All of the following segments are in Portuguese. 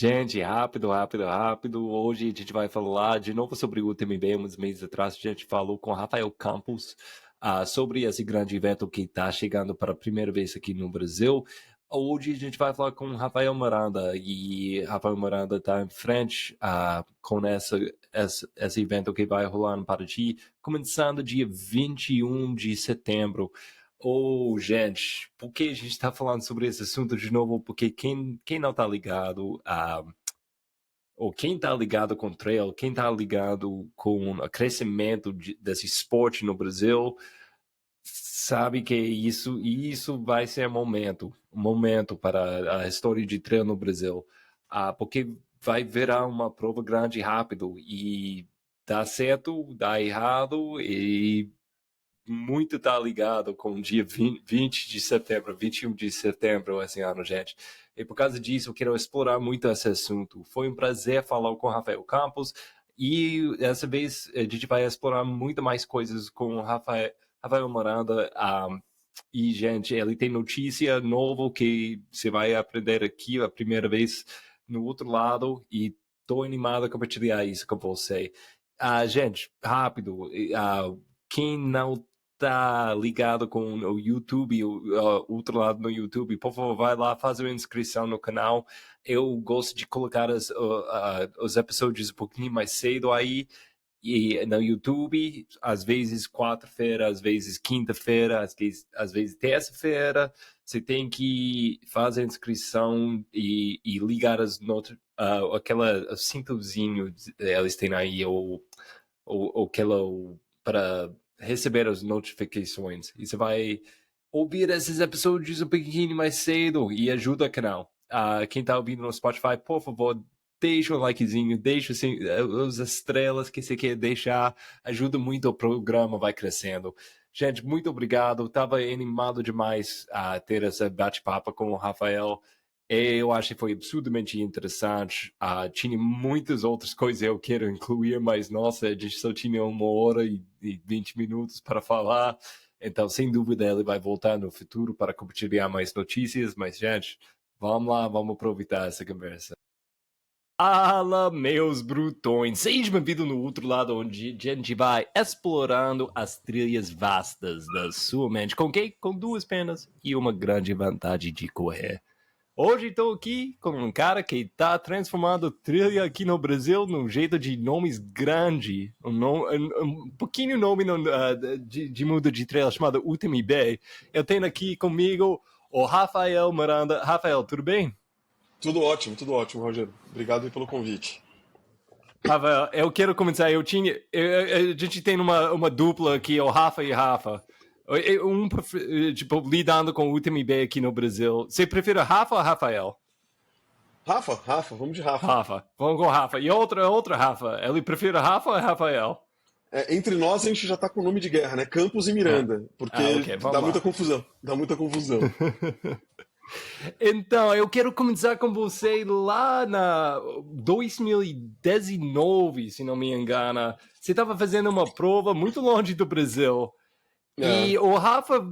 Gente, rápido, rápido, rápido. Hoje a gente vai falar de novo sobre o UTMB. Uns meses atrás a gente falou com Rafael Campos sobre esse grande evento que está chegando para a primeira vez aqui no Brasil. Hoje a gente vai falar com Rafael Miranda e Rafael Miranda está em frente com esse evento que vai rolar no Paraty, começando dia 21 de setembro. Gente, por que a gente está falando sobre esse assunto de novo? Porque quem não está ligado ou quem está ligado com trail, quem está ligado com o crescimento desse esporte no Brasil, sabe que isso vai ser um momento para a história de trail no Brasil, porque vai virar uma prova grande rápido e dá certo, dá errado e muito tá ligado com o dia 20 de setembro, 21 de setembro esse ano, gente. E por causa disso, eu quero explorar muito esse assunto. Foi um prazer falar com o Rafael Campos e dessa vez a gente vai explorar muito mais coisas com o Rafael Miranda. E, gente, ele tem notícia nova que você vai aprender aqui a primeira vez no outro lado e tô animado a compartilhar isso com você. Gente, rápido, quem não tá ligado com o YouTube, o outro lado no YouTube, por favor, vai lá, faz uma inscrição no canal. Eu gosto de colocar os episódios um pouquinho mais cedo aí e no YouTube, às vezes quarta-feira, às vezes quinta-feira, às vezes terça-feira. Você tem que fazer a inscrição e ligar aquela cintozinho eles têm aí, ou aquela para receber as notificações. E você vai ouvir esses episódios um pouquinho mais cedo e ajuda o canal. Quem está ouvindo no Spotify, por favor, deixa um likezinho, deixa assim, as estrelas que você quer deixar. Ajuda muito, o programa vai crescendo. Gente, muito obrigado. Estava animado demais a ter esse bate-papo com o Rafael. Eu acho que foi absurdamente interessante. Tinha muitas outras coisas que eu quero incluir, mas nossa, a gente só tinha 1 hora e 20 minutos para falar. Então, sem dúvida, ele vai voltar no futuro para compartilhar mais notícias. Mas, gente, vamos lá, vamos aproveitar essa conversa. Fala, meus brutões! Seja bem-vindo no outro lado, onde a gente vai explorando as trilhas vastas da sua mente. Com quem? Com 2 pernas e uma grande vontade de correr. Hoje estou aqui com um cara que está transformando trilha aqui no Brasil num jeito de nomes grande. Um pouquinho nome de mundo de trilha chamado UTMB. Eu tenho aqui comigo o Rafael Miranda. Rafael, tudo bem? Tudo ótimo, Rogério. Obrigado aí pelo convite. Rafael, eu quero começar. A gente tem uma dupla aqui, o Rafa e Rafa. Tipo, lidando com o UTMB aqui no Brasil. Você prefere Rafa ou Rafael? Rafa, vamos de Rafa. Rafa, vamos com Rafa. E outra Rafa, ele prefere Rafa ou Rafael? Entre nós a gente já tá com o nome de guerra, né? Campos e Miranda, porque okay, dá muita confusão. Então, eu quero começar com você lá na 2019, se não me engano. Você estava fazendo uma prova muito longe do Brasil. E o Rafa,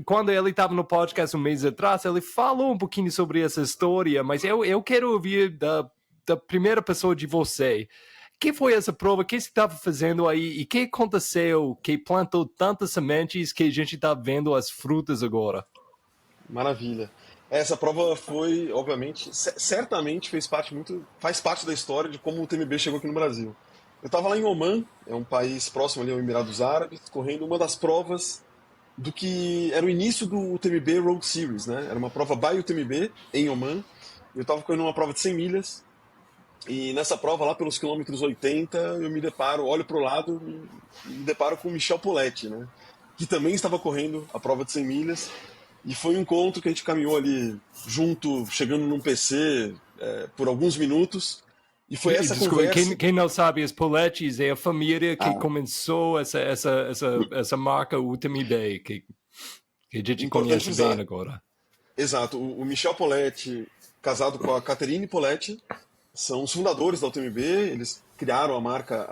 quando ele estava no podcast um mês atrás, ele falou um pouquinho sobre essa história, mas eu quero ouvir da primeira pessoa de você. O que foi essa prova? O que você estava fazendo aí? E o que aconteceu que plantou tantas sementes que a gente está vendo as frutas agora? Maravilha. Essa prova foi, obviamente, certamente faz parte da história de como o TMB chegou aqui no Brasil. Eu estava lá em Oman, é um país próximo ali ao Emirados Árabes, correndo uma das provas do que era o início do UTMB Road Series, né? Era uma prova by UTMB em Oman. Eu estava correndo uma prova de 100 milhas e nessa prova lá pelos quilômetros 80 eu olho para o lado e me deparo com o Michel Poletti, né? Que também estava correndo a prova de 100 milhas. E foi um encontro que a gente caminhou ali junto, chegando num PC por alguns minutos. E foi essa conversa... Quem não sabe, as Polettis é a família que começou essa marca UTMB, que a gente conhece bem agora. Exato. O Michel Poletti, casado com a Catherine Poletti, são os fundadores da UTMB. Eles criaram a marca...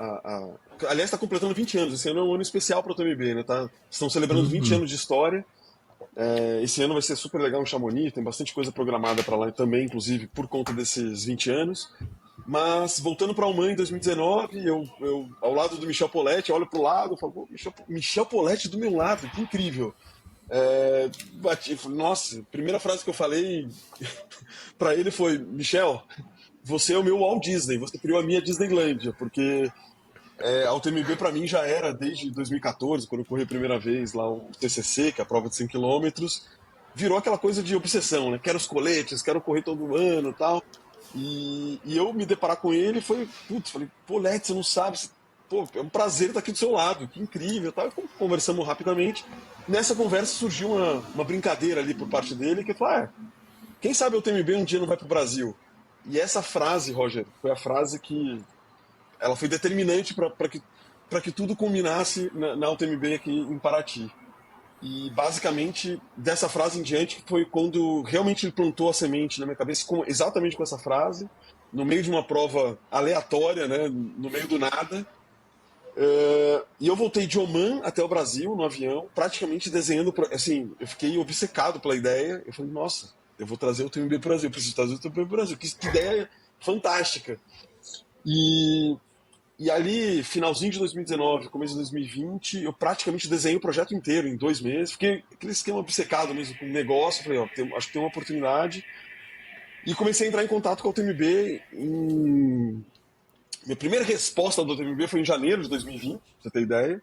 Aliás, está completando 20 anos. Esse ano é um ano especial para a UTMB, né? Estão celebrando 20 anos de história. Esse ano vai ser super legal em Chamonix, tem bastante coisa programada para lá também, inclusive por conta desses 20 anos. Mas voltando para a Alman em 2019, eu ao lado do Michel Poletti, olho para o lado, falo, pô, Michel Poletti do meu lado, que incrível. Nossa, a primeira frase que eu falei para ele foi: Michel, você é o meu Walt Disney, você criou a minha Disneylândia, porque a UTMB para mim já era desde 2014, quando eu corri a primeira vez lá o TCC, que é a prova de 100 quilômetros, virou aquela coisa de obsessão, né? Quero os coletes, quero correr todo ano e tal. E eu me deparar com ele foi, putz, falei, pô, Let's, você não sabe, pô, é um prazer estar aqui do seu lado, que incrível, tal. Conversamos rapidamente. Nessa conversa surgiu uma brincadeira ali por parte dele, que falou, quem sabe o UTMB um dia não vai pro Brasil? E essa frase, Roger, foi a frase que ela foi determinante para que tudo culminasse na UTMB aqui em Paraty. E basicamente, dessa frase em diante, foi quando realmente ele plantou a semente na minha cabeça, exatamente com essa frase, no meio de uma prova aleatória, né, no meio do nada. E eu voltei de Oman até o Brasil, no avião, praticamente desenhando. Assim, eu fiquei obcecado pela ideia. Eu falei, nossa, eu vou trazer o TMB para o Brasil, eu preciso trazer o TMB para o Brasil. Que ideia fantástica. E e ali, finalzinho de 2019, começo de 2020, eu praticamente desenhei o projeto inteiro em 2 meses. Fiquei aquele esquema obcecado mesmo com o negócio. Falei, acho que tem uma oportunidade. E comecei a entrar em contato com a UTMB. Minha primeira resposta da UTMB foi em janeiro de 2020, pra você ter ideia.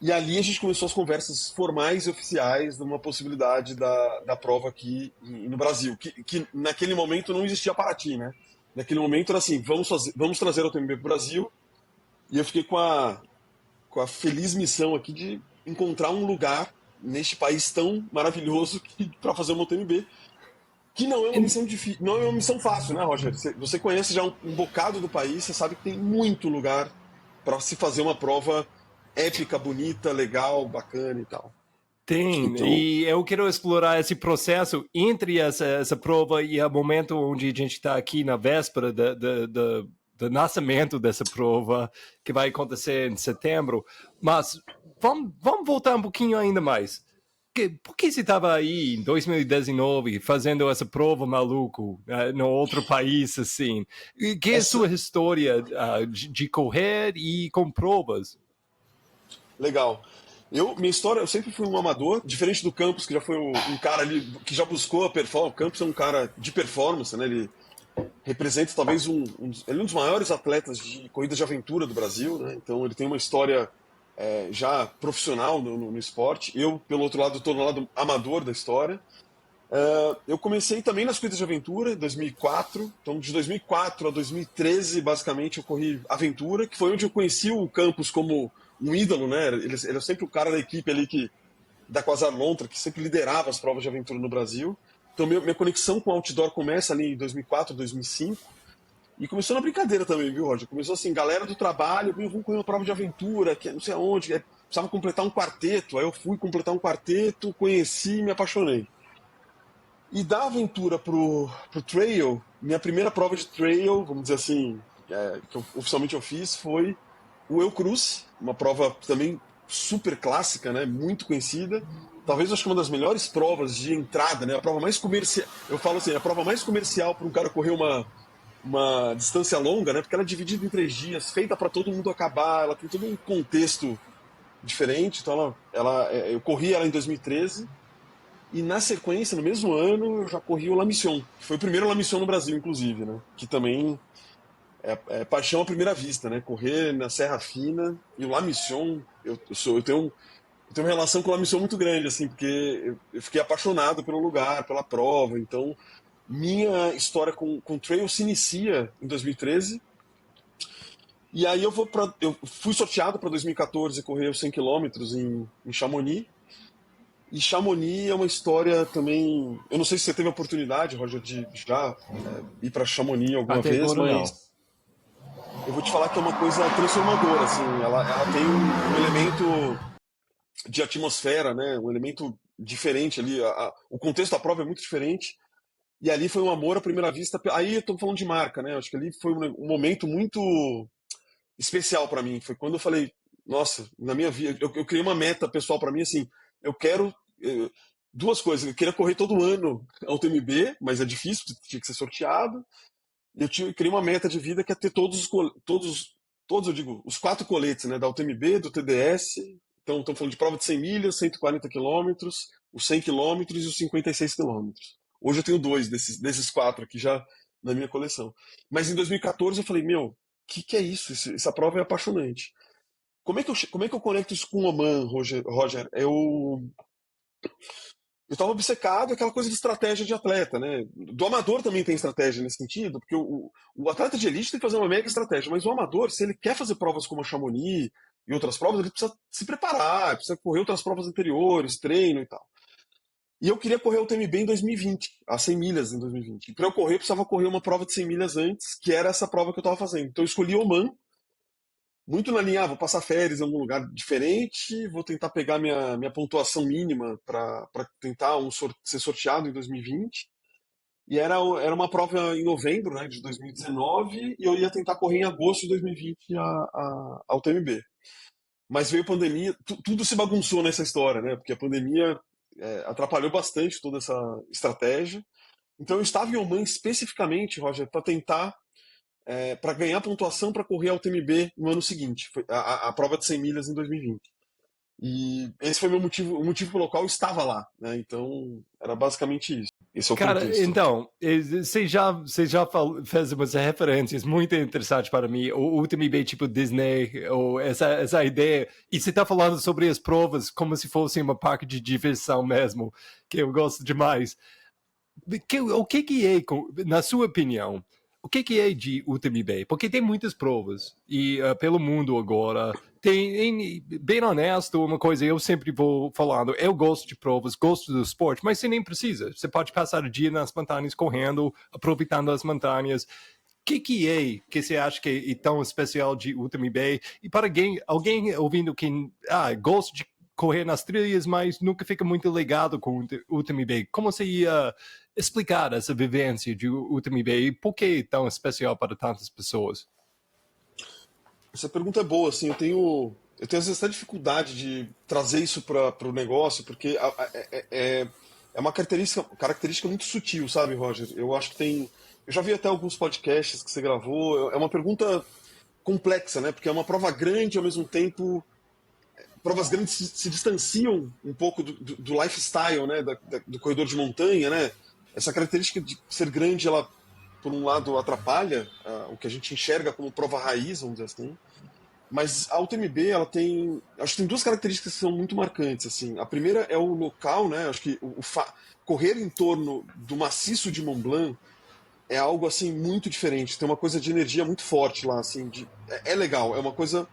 E ali a gente começou as conversas formais e oficiais de uma possibilidade da prova aqui no Brasil. Que naquele momento não existia Paraty, né? Naquele momento era assim, vamos trazer a UTMB para o Brasil. E eu fiquei com a feliz missão aqui de encontrar um lugar neste país tão maravilhoso para fazer uma UTMB, que não é uma missão difícil, não é uma missão fácil, né, Roger? Você conhece já um bocado do país, você sabe que tem muito lugar para se fazer uma prova épica, bonita, legal, bacana e tal. Tem, Então, e eu quero explorar esse processo entre essa prova e o momento onde a gente está aqui na véspera do nascimento dessa prova, que vai acontecer em setembro. Mas vamos voltar um pouquinho ainda mais. Por que você estava aí em 2019 fazendo essa prova maluco no outro país assim? E que é a essa sua história de correr e com provas? legal. Minha história, eu sempre fui um amador, diferente do Campos, que já foi um cara ali que já buscou a performance. O Campos é um cara de performance, né? Ele representa talvez ele é um dos maiores atletas de corrida de aventura do Brasil, né? Então ele tem uma história já profissional no esporte. Eu, pelo outro lado, estou no lado amador da história. Eu comecei também nas corridas de aventura em 2004. Então, de 2004 a 2013, basicamente, eu corri aventura, que foi onde eu conheci o Campos como um ídolo, né? Ele é sempre o cara da equipe ali da Quasar Lontra, que sempre liderava as provas de aventura no Brasil. Então, minha conexão com o outdoor começa ali em 2004, 2005. E começou na brincadeira também, viu, Roger? Começou assim, galera do trabalho, vamos correr uma prova de aventura, que não sei aonde, precisava completar um quarteto. Aí eu fui completar um quarteto, conheci e me apaixonei. E da aventura pro trail, minha primeira prova de trail, vamos dizer assim, que oficialmente eu fiz, foi o Eu Cruz, uma prova também super clássica, né? Muito conhecida. Talvez acho que uma das melhores provas de entrada, né? A prova mais comercial. Eu falo assim, a prova mais comercial para um cara correr uma distância longa, né? Porque ela é dividida em 3 dias, feita para todo mundo acabar, ela tem todo um contexto diferente. Então eu corri ela em 2013 e na sequência, no mesmo ano, eu já corri o La Mission, que foi o primeiro La Mission no Brasil, inclusive, né? Que também é paixão à primeira vista, né? Correr na Serra Fina e o La Mission, eu tenho uma relação com o La Mission muito grande, assim, porque eu fiquei apaixonado pelo lugar, pela prova. Então, minha história com trail se inicia em 2013. E aí eu fui sorteado para 2014 correr os 100 quilômetros em Chamonix. E Chamonix é uma história também. Eu não sei se você teve a oportunidade, Roger, de já ir para Chamonix alguma Até vez, agora não. mas eu vou te falar que é uma coisa transformadora, assim. Ela tem um elemento de atmosfera, né? Um elemento diferente ali. O contexto da prova é muito diferente. E ali foi um amor à primeira vista. Aí eu tô falando de marca, né? Acho que ali foi um momento muito especial para mim. Foi quando eu falei, nossa, na minha vida, eu criei uma meta pessoal para mim, assim, eu quero. duas coisas. Eu queria correr todo ano a UTMB, mas é difícil, tinha que ser sorteado. E criei uma meta de vida que é ter todos, eu digo, os 4 coletes, né, da UTMB, do TDS. Então, estamos falando de prova de 100 milhas, 140 quilômetros, os 100 quilômetros e os 56 quilômetros. Hoje eu tenho 2 desses 4 aqui já na minha coleção. Mas em 2014 eu falei, meu, o que é isso? Essa prova é apaixonante. Como é que eu conecto isso com o Oman, Roger? Eu estava obcecado aquela coisa de estratégia de atleta, né? Do amador também tem estratégia nesse sentido, porque o atleta de elite tem que fazer uma mega estratégia, mas o amador, se ele quer fazer provas como a Chamonix e outras provas, ele precisa se preparar, precisa correr outras provas anteriores, treino e tal. E eu queria correr o TMB em 2020, a 100 milhas em 2020. E para eu correr, eu precisava correr uma prova de 100 milhas antes, que era essa prova que eu estava fazendo. Então eu escolhi Oman, muito na linha, vou passar férias em algum lugar diferente, vou tentar pegar minha pontuação mínima para tentar ser sorteado em 2020. E era uma prova em novembro, né, de 2019, e eu ia tentar correr em agosto de 2020 ao TMB. Mas veio a pandemia, tudo se bagunçou nessa história, né? Porque a pandemia atrapalhou bastante toda essa estratégia. Então eu estava em Oman especificamente, Roger, para tentar para ganhar pontuação para correr ao TMB no ano seguinte, foi a prova de 100 milhas em 2020. E esse foi meu motivo, o motivo pelo qual eu estava lá, né? Então era basicamente isso. Esse é o Cara, contexto. então, você já fez umas referências muito interessantes para mim. O UTMB tipo Disney, ou essa ideia. E você está falando sobre as provas como se fosse uma parque de diversão mesmo, que eu gosto demais. O que é, na sua opinião, o que é de UTMB? Porque tem muitas provas e pelo mundo agora bem honesto, uma coisa eu sempre vou falando, eu gosto de provas, gosto do esporte, mas você nem precisa. Você pode passar o dia nas montanhas correndo, aproveitando as montanhas. O que é que você acha que é tão especial de UTMB? E para alguém ouvindo que gosta de correr nas trilhas, mas nunca fica muito ligado com o UTMB, como você ia explicar essa vivência de UTMB e por que é tão especial para tantas pessoas? Essa pergunta é boa, assim, eu tenho às vezes até dificuldade de trazer isso para o negócio, porque é uma característica muito sutil, sabe, Roger? Eu acho que eu já vi até alguns podcasts que você gravou, é uma pergunta complexa, né? Porque é uma prova grande, ao mesmo tempo provas grandes se distanciam um pouco do lifestyle, né, do corredor de montanha, né? Essa característica de ser grande, ela, por um lado, atrapalha o que a gente enxerga como prova raiz, vamos dizer assim. Mas a UTMB, ela acho que tem duas características que são muito marcantes, assim. A primeira é o local, né? Acho que correr em torno do maciço de Mont Blanc é algo assim muito diferente. Tem uma coisa de energia muito forte lá, assim. É legal. É uma coisa.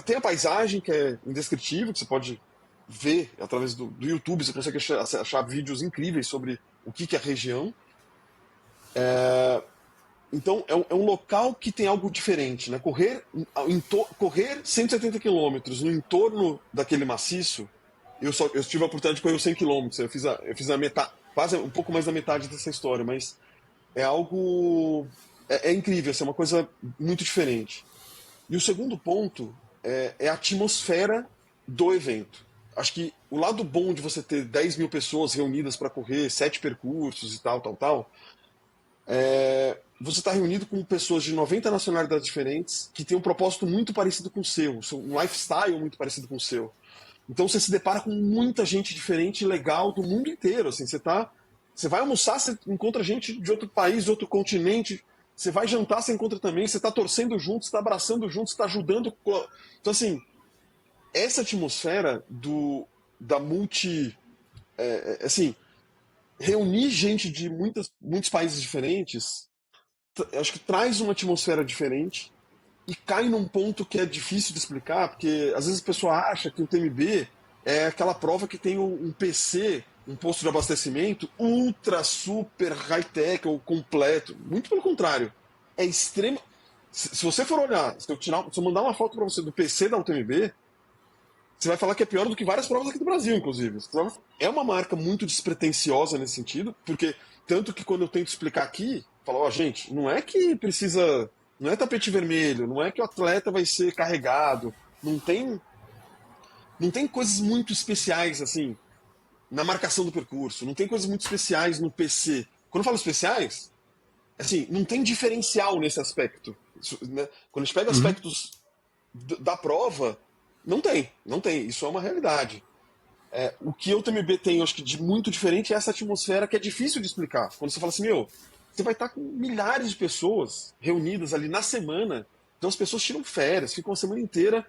Tem a paisagem que é indescritível, que você pode ver através do YouTube, você consegue achar vídeos incríveis sobre o que é a região. Então é um local que tem algo diferente, né? Correr 170 quilômetros no entorno daquele maciço, eu tive a oportunidade de correr os 100 quilômetros, eu fiz a metade, quase um pouco mais da metade dessa história, mas é algo é incrível, assim, é uma coisa muito diferente. E o segundo ponto é a atmosfera do evento. Acho que o lado bom de você ter 10 mil pessoas reunidas para correr 7 percursos e tal, você está reunido com pessoas de 90 nacionalidades diferentes que têm um propósito muito parecido com o seu, um lifestyle muito parecido com o seu. Então você se depara com muita gente diferente e legal do mundo inteiro. Assim, você vai almoçar, você encontra gente de outro país, de outro continente. Você vai jantar, você encontra também. Você está torcendo junto, você está abraçando junto, você está ajudando. Então, assim, essa atmosfera da multi. Assim, reunir gente de muitos países diferentes, acho que traz uma atmosfera diferente e cai num ponto que é difícil de explicar, porque às vezes a pessoa acha que o TMB é aquela prova que tem um PC, um posto de abastecimento, ultra, super high-tech ou completo. Muito pelo contrário. É extremo. Se você for olhar, se eu mandar uma foto para você do PC da UTMB, você vai falar que é pior do que várias provas aqui do Brasil, inclusive. É uma marca muito despretensiosa nesse sentido, porque tanto que quando eu tento explicar aqui, falo, gente, não é que precisa, não é tapete vermelho, não é que o atleta vai ser carregado, não tem coisas muito especiais assim. na marcação do percurso, não tem coisas muito especiais no PC. Quando eu falo especiais, assim, não tem diferencial nesse aspecto. Isso, né? Quando a gente pega Uhum. aspectos da prova, não tem. Isso é uma realidade. O que o TMB tem, acho que de muito diferente é essa atmosfera que é difícil de explicar. Quando você fala assim, meu, você vai estar com milhares de pessoas reunidas ali na semana, então as pessoas tiram férias, ficam a semana inteira.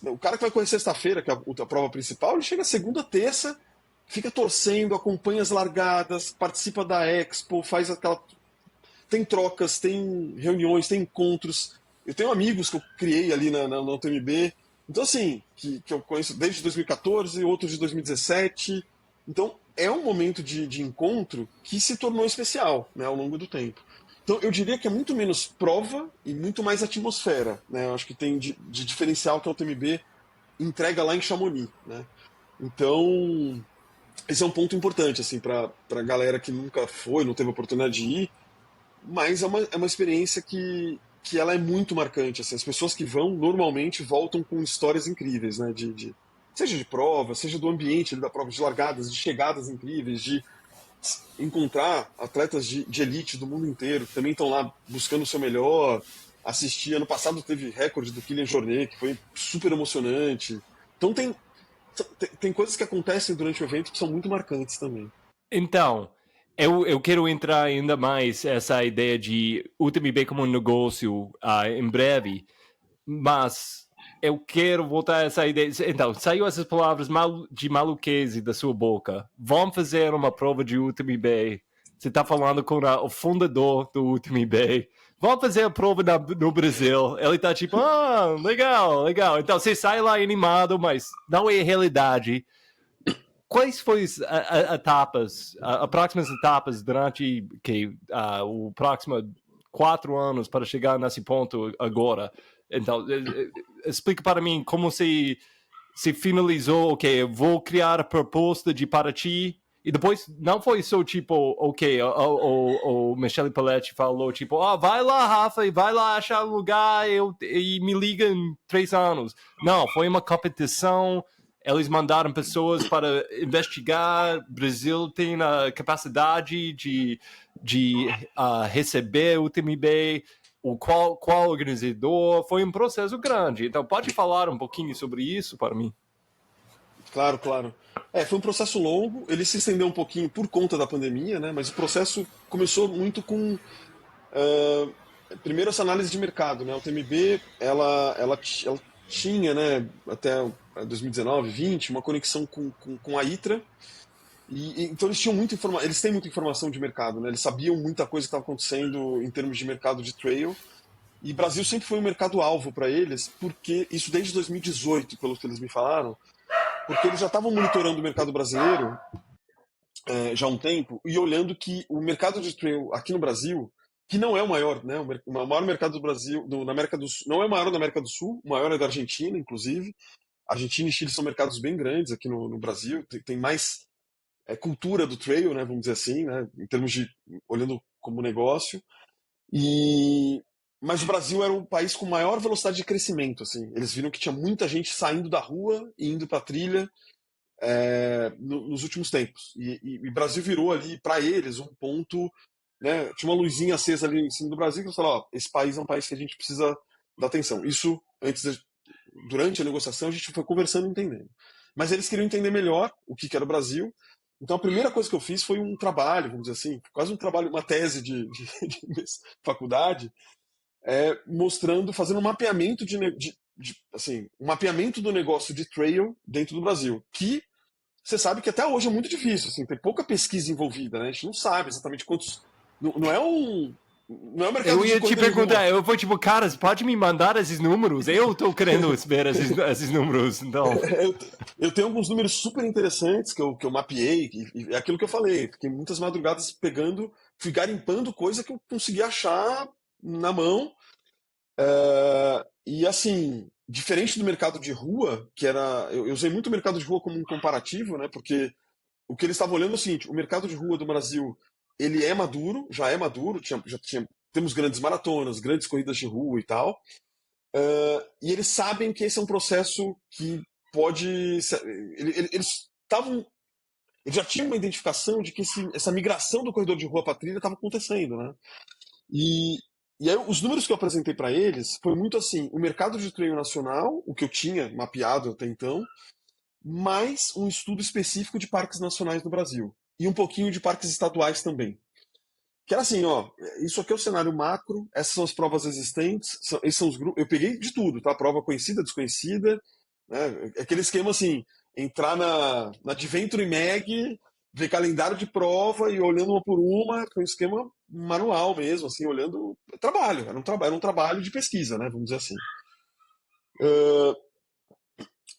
O cara que vai correr sexta-feira, que é a prova principal, ele chega segunda, terça, fica torcendo, acompanha as largadas, participa da Expo, faz aquela. Tem trocas, tem reuniões, tem encontros. Eu tenho amigos que eu criei ali na UTMB, então assim, que eu conheço desde 2014, outros de 2017. Então é um momento de encontro que se tornou especial, né, ao longo do tempo. Então eu diria que é muito menos prova e muito mais atmosfera, né? Eu acho que tem de diferencial que a UTMB entrega lá em Chamonix, né? Então esse é um ponto importante assim para galera que nunca foi, não teve oportunidade de ir, mas é uma experiência que ela é muito marcante. Assim, as pessoas que vão normalmente voltam com histórias incríveis, né? Seja de prova, seja do ambiente da prova, de largadas, de chegadas incríveis, de encontrar atletas de elite do mundo inteiro que também estão lá buscando o seu melhor. Assistir, ano passado teve recorde do Kylian Jornet, que foi super emocionante. Então tem coisas que acontecem durante o evento que são muito marcantes também. Então, eu quero entrar ainda mais essa ideia de UTMB como um negócio em breve, mas eu quero voltar a essa ideia. Então, saiu essas palavras de maluquese da sua boca. Vamos fazer uma prova de UTMB. Você está falando com o fundador do UTMB. Vamos fazer a prova no Brasil. Ele está tipo, legal, legal. Então, você sai lá animado, mas não é realidade. Quais foram as etapas, as próximas etapas durante o próximo 4 anos para chegar nesse ponto agora? Então, explica para mim como se finalizou, ok, eu vou criar a proposta de Paraty, e depois não foi só tipo, ok, o Michele Paletti falou tipo, vai lá, Rafa, e vai lá achar lugar e me liga em 3 anos. Não, foi uma competição, eles mandaram pessoas para investigar, Brasil tem a capacidade de receber o TMB, qual organizador, foi um processo grande. Então, pode falar um pouquinho sobre isso para mim? Claro, claro. Foi um processo longo, ele se estendeu um pouquinho por conta da pandemia, né? Mas o processo começou muito com primeiro essa análise de mercado, né? A UTMB, ela tinha, né, até 2019, 20, uma conexão com a ITRA, então eles tinham eles têm muita informação de mercado, né? Eles sabiam muita coisa que estava acontecendo em termos de mercado de trail. E Brasil sempre foi um mercado alvo para eles, porque isso desde 2018, pelo que eles me falaram, porque eles já estavam monitorando o mercado brasileiro já há um tempo e olhando que o mercado de trail aqui no Brasil, que não é o maior, né? O maior mercado do Brasil, na América do Sul, não é o maior da América do Sul, o maior é da Argentina, inclusive. Argentina e Chile são mercados bem grandes aqui no Brasil, tem mais cultura do trail, né? Vamos dizer assim, né? Em termos de olhando como negócio. E mas o Brasil era o país com maior velocidade de crescimento, assim. Eles viram que tinha muita gente saindo da rua e indo para trilha nos últimos tempos. E o Brasil virou ali, para eles, um ponto. Né, tinha uma luzinha acesa ali em cima do Brasil que eles falaram: ó, esse país é um país que a gente precisa dar atenção. Isso, durante a negociação, a gente foi conversando e entendendo. Mas eles queriam entender melhor o que era o Brasil. Então a primeira coisa que eu fiz foi um trabalho, vamos dizer assim, quase um trabalho, uma tese de faculdade, mostrando, fazendo um mapeamento assim, um mapeamento do negócio de trail dentro do Brasil, que você sabe que até hoje é muito difícil, assim, tem pouca pesquisa envolvida, né? A gente não sabe exatamente quantos. Não é um mercado Eu de ia te corrida de rua. perguntar, eu vou tipo, caras, pode me mandar esses números? Eu tô querendo ver esses números, então. Eu, eu tenho alguns números super interessantes que eu mapeei, e é aquilo que eu falei. Fiquei muitas madrugadas pegando, fui garimpando coisa que eu consegui achar na mão. E assim, diferente do mercado de rua, que era. Eu usei muito o mercado de rua como um comparativo, né? Porque o que eles estavam olhando é o seguinte: o mercado de rua do Brasil ele é maduro, já é maduro, temos grandes maratonas, grandes corridas de rua e tal. E eles sabem que esse é um processo que pode. Eles estavam Eles já tinham uma identificação de que essa migração do corredor de rua para trilha estava acontecendo, né? E, e aí, os números que eu apresentei para eles foi muito assim: o mercado de trail nacional, o que eu tinha mapeado até então, mais um estudo específico de parques nacionais no Brasil. E um pouquinho de parques estaduais também. Que era assim, ó, isso aqui é o cenário macro, essas são as provas existentes, esses são os grupos. Eu peguei de tudo, tá? Prova conhecida, desconhecida, né? Aquele esquema assim, entrar na Adventure Mag, ver calendário de prova e olhando uma por uma, foi um esquema manual mesmo, assim, olhando. Trabalho, era um trabalho de pesquisa, né? Vamos dizer assim.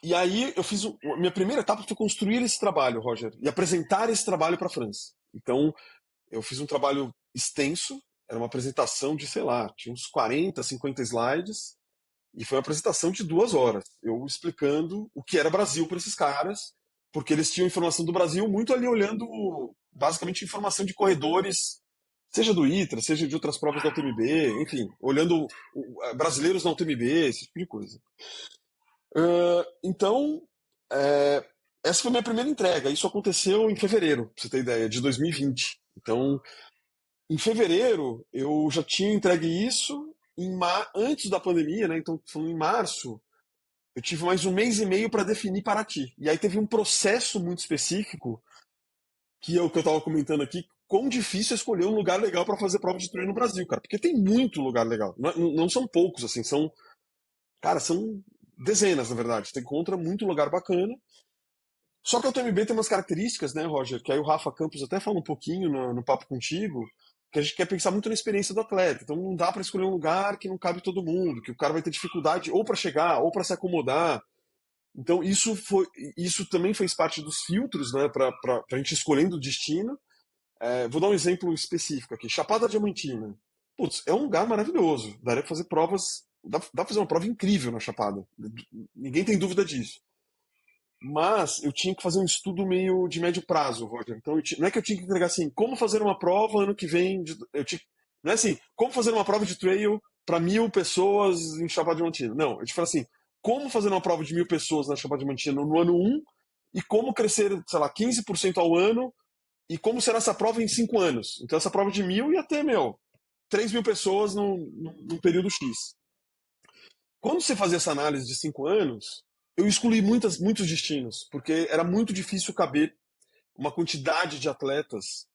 E aí eu fiz. Minha primeira etapa foi construir esse trabalho, Roger, e apresentar esse trabalho para a França. Então, eu fiz um trabalho extenso, era uma apresentação de, sei lá, tinha uns 40, 50 slides, e foi uma apresentação de 2 horas, eu explicando o que era Brasil para esses caras, porque eles tinham informação do Brasil muito ali olhando, basicamente, informação de corredores, seja do ITRA, seja de outras provas da UTMB, enfim, olhando brasileiros na UTMB, esse tipo de coisa. Então, essa foi a minha primeira entrega. Isso aconteceu em fevereiro, pra você ter ideia, de 2020. Então, em fevereiro, eu já tinha entregue isso. Antes da pandemia, né? Então, falando em março, eu tive mais 1 mês e meio para definir Paraty. E aí teve um processo muito específico, que é o que eu estava comentando aqui, quão difícil é escolher um lugar legal para fazer prova de treino no Brasil, cara. Porque tem muito lugar legal. Não são poucos, assim, cara, são dezenas, na verdade. Você encontra muito lugar bacana. Só que a UTMB tem umas características, né, Roger? Que aí o Rafa Campos até fala um pouquinho no papo contigo, que a gente quer pensar muito na experiência do atleta. Então não dá para escolher um lugar que não cabe todo mundo, que o cara vai ter dificuldade ou para chegar, ou para se acomodar. Então isso também fez parte dos filtros, né, para a gente escolhendo o destino. Vou dar um exemplo específico aqui. Chapada Diamantina. Putz, é um lugar maravilhoso. Daria para fazer provas. Dá para fazer uma prova incrível na Chapada. Ninguém tem dúvida disso. Mas eu tinha que fazer um estudo meio de médio prazo, Roger. Então, não é que eu tinha que entregar assim, como fazer uma prova ano que vem. Não é assim, como fazer uma prova de trail para 1.000 pessoas em Chapada Diamantina. Não, eu te falo assim, como fazer uma prova de 1.000 pessoas na Chapada Diamantina no ano 1 e como crescer, sei lá, 15% ao ano e como será essa prova em 5 anos. Então, essa prova de 1.000 ia ter, 3.000 pessoas num período X. Quando você fazia essa análise de 5 anos, eu excluí muitos destinos, porque era muito difícil caber uma quantidade de atletas.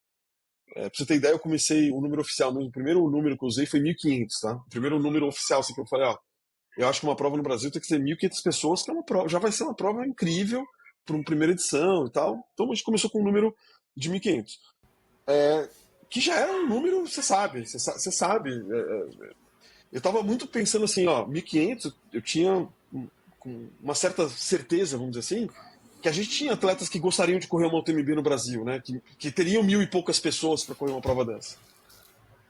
Pra você ter ideia, eu comecei o número oficial, o primeiro número que eu usei foi 1.500, tá? O primeiro número oficial, assim, que eu falei, ó, eu acho que uma prova no Brasil tem que ser 1.500 pessoas, que é uma prova, já vai ser uma prova incrível para uma primeira edição e tal. Então a gente começou com um número de 1.500. Que já era um número, você sabe. Eu estava muito pensando assim, ó, 1.500, eu tinha com uma certa certeza, vamos dizer assim, que a gente tinha atletas que gostariam de correr uma UTMB no Brasil, né? Que teriam 1.000 e poucas pessoas para correr uma prova dessa.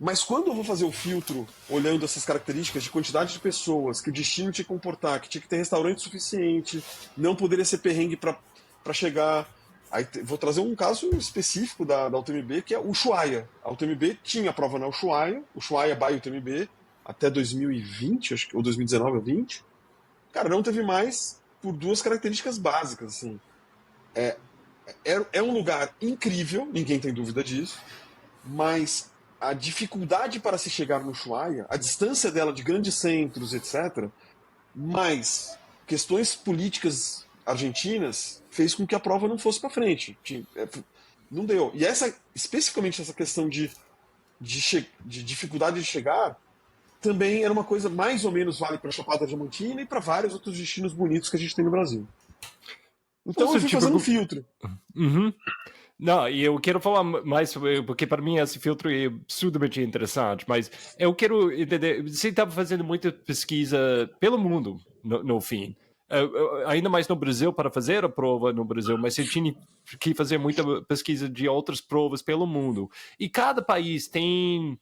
Mas quando eu vou fazer o filtro, olhando essas características de quantidade de pessoas, que o destino tinha que comportar, que tinha que ter restaurante suficiente, não poderia ser perrengue para chegar. Aí vou trazer um caso específico da UTMB, que é o Ushuaia. A UTMB tinha a prova na Ushuaia by UTMB, até 2020, acho que, ou 2019 ou 20. Cara, não teve mais por duas características básicas, assim. É um lugar incrível, ninguém tem dúvida disso, mas a dificuldade para se chegar no Ushuaia, a distância dela de grandes centros, etc., mais questões políticas argentinas fez com que a prova não fosse para frente. Não deu. E especificamente essa questão de dificuldade de chegar também era uma coisa mais ou menos vale para a Chapada Diamantina e para vários outros destinos bonitos que a gente tem no Brasil. Então eu fui fazendo um filtro. Uhum. Não, e eu quero falar mais sobre, porque para mim esse filtro é absurdamente interessante, mas eu quero entender, você estava fazendo muita pesquisa pelo mundo, no fim, ainda mais no Brasil, para fazer a prova no Brasil, mas você tinha que fazer muita pesquisa de outras provas pelo mundo, e cada país tem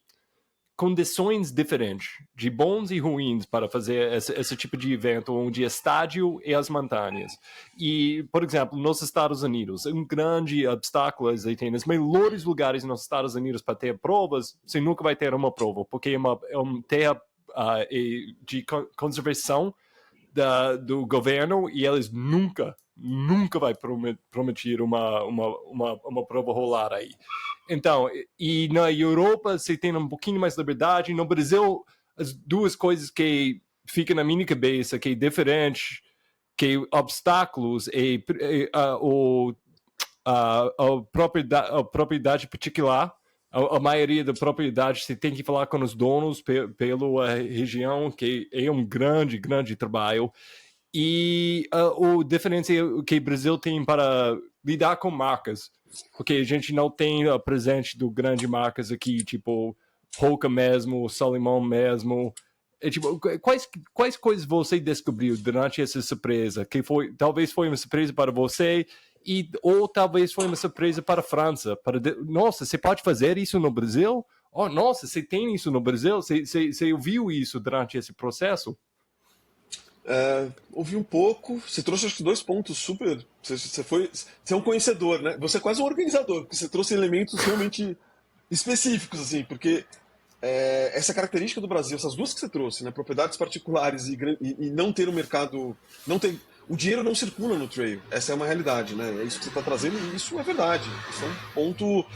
condições diferentes, de bons e ruins, para fazer esse tipo de evento, onde é estádio e as montanhas. E, por exemplo, nos Estados Unidos, um grande obstáculo é ter os melhores lugares nos Estados Unidos para ter provas, você nunca vai ter uma prova, porque é uma terra de conservação do governo e eles nunca nunca vai prometer uma prova rolar aí. Então, e na Europa você tem um pouquinho mais de liberdade. No Brasil, as duas coisas que ficam na minha cabeça que é diferente, que obstáculos a propriedade particular. A maioria da propriedade você tem que falar com os donos pela região, que é um grande, grande trabalho. E a diferença que o Brasil tem para lidar com marcas, porque a gente não tem a presente do grande marcas aqui, tipo Hoka mesmo, Salomão mesmo. Tipo, quais coisas você descobriu durante essa surpresa? Que talvez foi uma surpresa para você, ou talvez foi uma surpresa para a França. Nossa, você pode fazer isso no Brasil? Oh, nossa, você tem isso no Brasil? Você ouviu isso durante esse processo? Ouvi um pouco. Você trouxe acho que 2 pontos super. Você é um conhecedor, né? Você é quase um organizador, porque você trouxe elementos realmente específicos, assim, porque essa característica do Brasil, essas duas que você trouxe, né? Propriedades particulares e não ter um mercado, não ter, o dinheiro não circula no trail. Essa é uma realidade, né? É isso que você está trazendo e isso é verdade. Isso é um ponto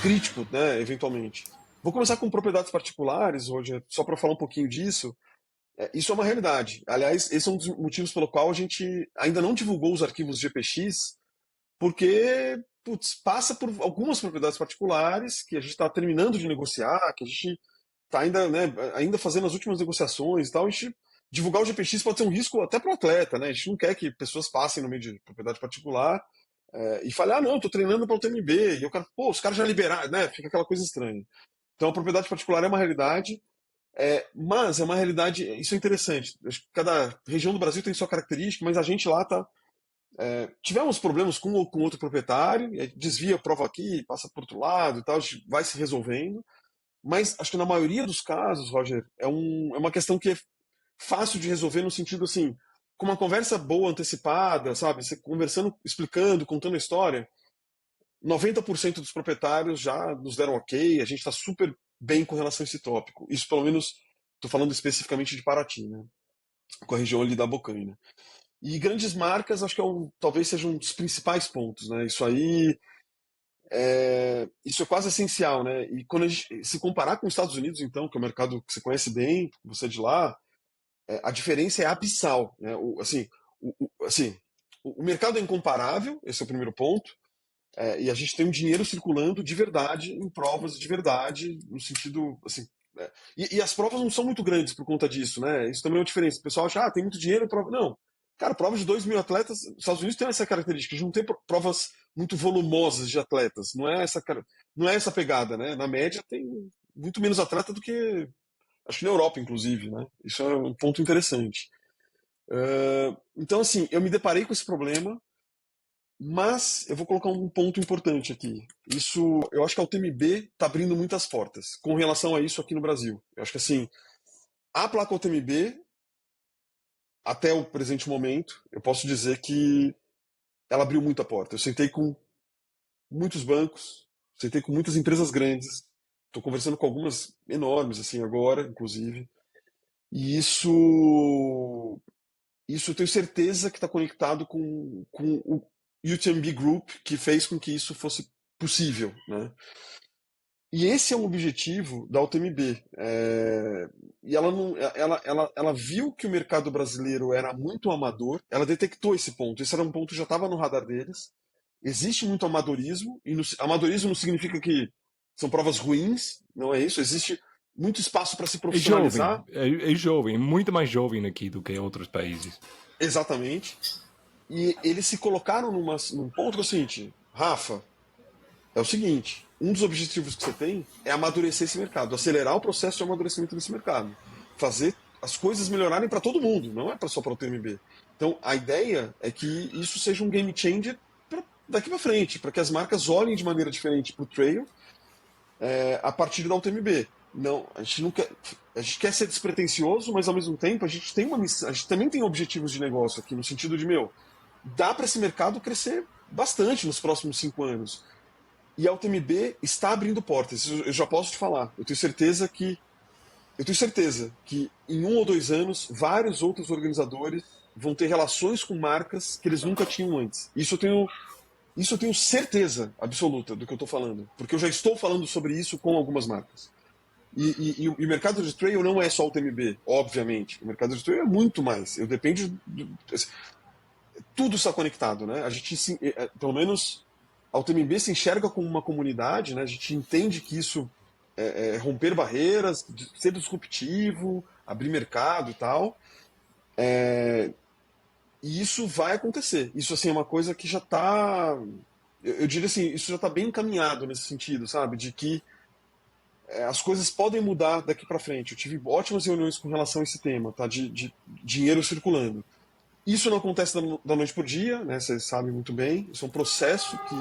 crítico, né? Eventualmente. Vou começar com propriedades particulares, Roger, só para falar um pouquinho disso. Isso é uma realidade. Aliás, esse é um dos motivos pelo qual a gente ainda não divulgou os arquivos GPX, porque putz, passa por algumas propriedades particulares que a gente está terminando de negociar, que a gente está ainda, né, ainda fazendo as últimas negociações e tal. A gente, divulgar o GPX pode ser um risco até para o atleta, né? A gente não quer que pessoas passem no meio de propriedade particular e falem, ah, não, estou treinando para o TMB. E o cara, pô, os caras já liberaram, né? Fica aquela coisa estranha. Então a propriedade particular é uma realidade. Mas é uma realidade, isso é interessante. Acho que cada região do Brasil tem sua característica, mas a gente lá tá. Tivemos problemas com outro proprietário, e aí desvia a prova aqui, passa por outro lado e tal, a gente vai se resolvendo. Mas acho que na maioria dos casos, Roger, é uma questão que é fácil de resolver no sentido assim, com uma conversa boa, antecipada, sabe? Você conversando, explicando, contando a história, 90% dos proprietários já nos deram ok, a gente está super bem com relação a esse tópico. Isso, pelo menos, estou falando especificamente de Paraty, né? Com a região ali da Bocaina. E grandes marcas, acho que talvez seja um dos principais pontos, né? Isso é quase essencial, né? E quando a gente se comparar com os Estados Unidos, então, que é um mercado que você conhece bem, você é de lá, a diferença é abissal, né? O mercado é incomparável, esse é o primeiro ponto. E a gente tem um dinheiro circulando de verdade em provas de verdade, no sentido assim. E as provas não são muito grandes por conta disso, né? Isso também é uma diferença. O pessoal acha, tem muito dinheiro em prova. Não. Cara, provas de 2.000 atletas, os Estados Unidos tem essa característica de não ter provas muito volumosas de atletas. Não é essa pegada, né? Na média tem muito menos atleta do que acho que na Europa, inclusive, né? Isso é um ponto interessante. Então, assim, eu me deparei com esse problema. Mas eu vou colocar um ponto importante aqui. Isso, eu acho que a UTMB está abrindo muitas portas com relação a isso aqui no Brasil. Eu acho que assim, a placa UTMB, até o presente momento, eu posso dizer que ela abriu muita porta. Eu sentei com muitos bancos, sentei com muitas empresas grandes, estou conversando com algumas enormes assim agora, inclusive. E isso eu tenho certeza que está conectado com o UTMB Group, que fez com que isso fosse possível, né? E esse é um objetivo da UTMB. E ela viu que o mercado brasileiro era muito amador, ela detectou esse ponto. Esse era um ponto que já estava no radar deles. Existe muito amadorismo, e amadorismo não significa que são provas ruins, não é isso. Existe muito espaço para se profissionalizar. É jovem, muito mais jovem aqui do que outros países. Exatamente. E eles se colocaram num ponto que é o seguinte, Rafa, é o seguinte, um dos objetivos que você tem é amadurecer esse mercado, acelerar o processo de amadurecimento desse mercado, fazer as coisas melhorarem para todo mundo, não é só para o TMB. Então, a ideia é que isso seja um game changer daqui para frente, para que as marcas olhem de maneira diferente para o trail a partir da UTMB. Não, a gente quer ser despretensioso, mas ao mesmo tempo a gente tem uma missão, a gente também tem objetivos de negócio aqui, no sentido de, dá para esse mercado crescer bastante nos próximos 5 anos. E a UTMB está abrindo portas, eu já posso te falar. Eu tenho certeza que em 1 ou 2 anos, vários outros organizadores vão ter relações com marcas que eles nunca tinham antes. Isso eu tenho certeza absoluta do que eu estou falando, porque eu já estou falando sobre isso com algumas marcas. E o mercado de trail não é só o TMB, obviamente. O mercado de trail é muito mais. Eu depende tudo está conectado, né? A gente, pelo menos, a UTMB se enxerga como uma comunidade, né? A gente entende que isso é romper barreiras, ser disruptivo, abrir mercado e tal. E isso vai acontecer. Isso assim é uma coisa que já está, eu diria assim, isso já está bem encaminhado nesse sentido, sabe? De que as coisas podem mudar daqui para frente. Eu tive ótimas reuniões com relação a esse tema, tá? De dinheiro circulando. Isso não acontece da noite para o dia, né? Vocês sabem muito bem. Isso é um processo que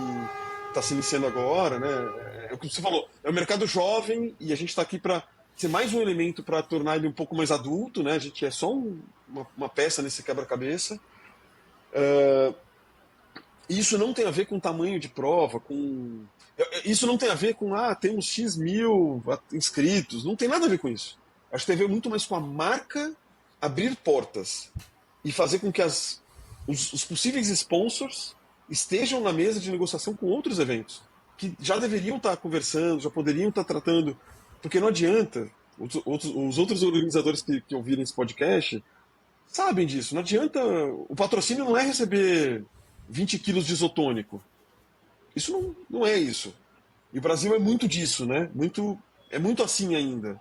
está se iniciando agora, né? É o que você falou. É um mercado jovem e a gente está aqui para ser mais um elemento para tornar ele um pouco mais adulto, né? A gente é só uma peça nesse quebra-cabeça. Isso não tem a ver com tamanho de prova, com isso não tem a ver com temos X mil inscritos. Não tem nada a ver com isso. Acho que tem a ver muito mais com a marca abrir portas e fazer com que os possíveis sponsors estejam na mesa de negociação com outros eventos, que já deveriam estar conversando, já poderiam estar tratando, porque não adianta, os outros organizadores que ouvirem esse podcast sabem disso, não adianta, o patrocínio não é receber 20 quilos de isotônico, isso não é isso. E o Brasil é muito disso, né? É muito assim ainda.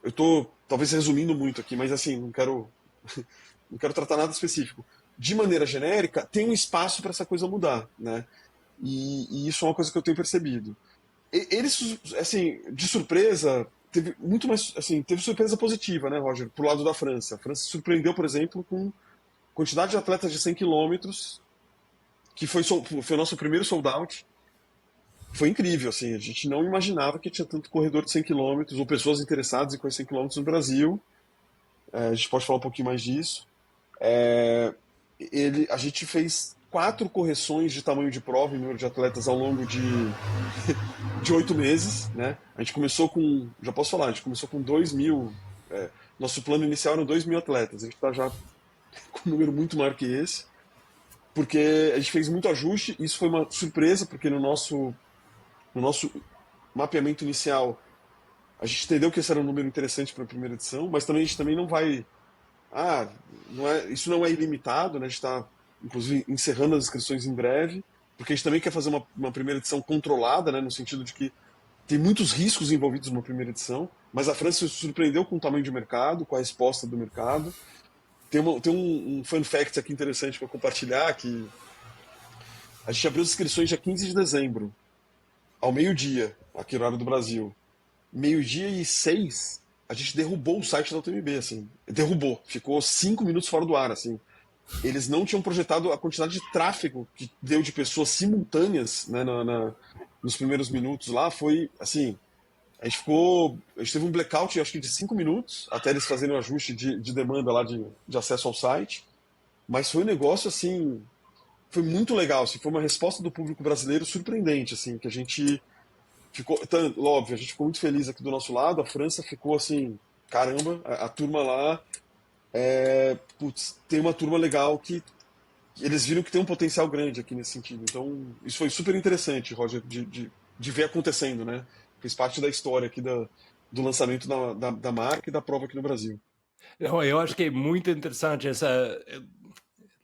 Eu estou talvez resumindo muito aqui, mas assim, não quero tratar nada específico. De maneira genérica, tem um espaço para essa coisa mudar, né? E isso é uma coisa que eu tenho percebido. Eles, assim, de surpresa, teve muito mais, assim, teve surpresa positiva, né, Roger? Pro lado da França. A França se surpreendeu, por exemplo, com quantidade de atletas de 100 quilômetros, que foi o nosso primeiro sold out. Foi incrível, assim, a gente não imaginava que tinha tanto corredor de 100 quilômetros ou pessoas interessadas em correr 100 quilômetros no Brasil. A gente pode falar um pouquinho mais disso. A gente fez 4 correções de tamanho de prova em número de atletas ao longo de 8 meses, né? A gente começou com, já posso falar, a gente começou com 2.000, nosso plano inicial eram 2.000 atletas, a gente está já com um número muito maior que esse, porque a gente fez muito ajuste, isso foi uma surpresa, porque no nosso mapeamento inicial a gente entendeu que esse era um número interessante para a primeira edição, mas também a gente também não vai isso não é ilimitado, né? A gente está, inclusive, encerrando as inscrições em breve, porque a gente também quer fazer uma primeira edição controlada, né? No sentido de que tem muitos riscos envolvidos numa primeira edição, mas a França se surpreendeu com o tamanho de mercado, com a resposta do mercado. Tem um fun fact aqui interessante para compartilhar, que a gente abriu as inscrições dia 15 de dezembro, ao meio-dia, aqui no horário do Brasil. 12:06, a gente derrubou o site da UTMB, assim. Derrubou. Ficou 5 minutos fora do ar, assim. Eles não tinham projetado a quantidade de tráfego que deu de pessoas simultâneas, né, nos primeiros minutos lá. Foi, assim, a gente teve um blackout, acho que de 5 minutos, até eles fazerem o ajuste de demanda lá de acesso ao site. Mas foi um negócio, assim, foi muito legal, assim, foi uma resposta do público brasileiro surpreendente, assim, que a gente ficou, óbvio, a gente ficou muito feliz aqui do nosso lado, a França ficou assim, caramba, a turma lá, tem uma turma legal que eles viram que tem um potencial grande aqui nesse sentido. Então, isso foi super interessante, Roger, de ver acontecendo, né? Fez parte da história aqui do lançamento da marca e da prova aqui no Brasil. Eu acho que é muito interessante essa.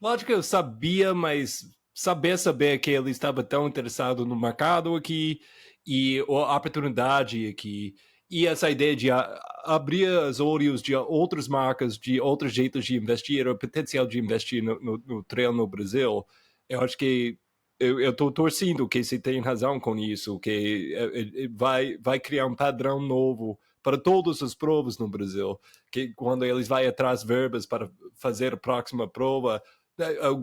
Lógico que eu sabia, mas saber que ele estava tão interessado no mercado aqui e a oportunidade aqui e essa ideia de abrir os olhos de outras marcas, de outros jeitos de investir, o potencial de investir no trail no Brasil, eu acho que eu estou torcendo que você tem razão com isso, que vai criar um padrão novo para todas as provas no Brasil, que quando eles vão atrás verbas para fazer a próxima prova,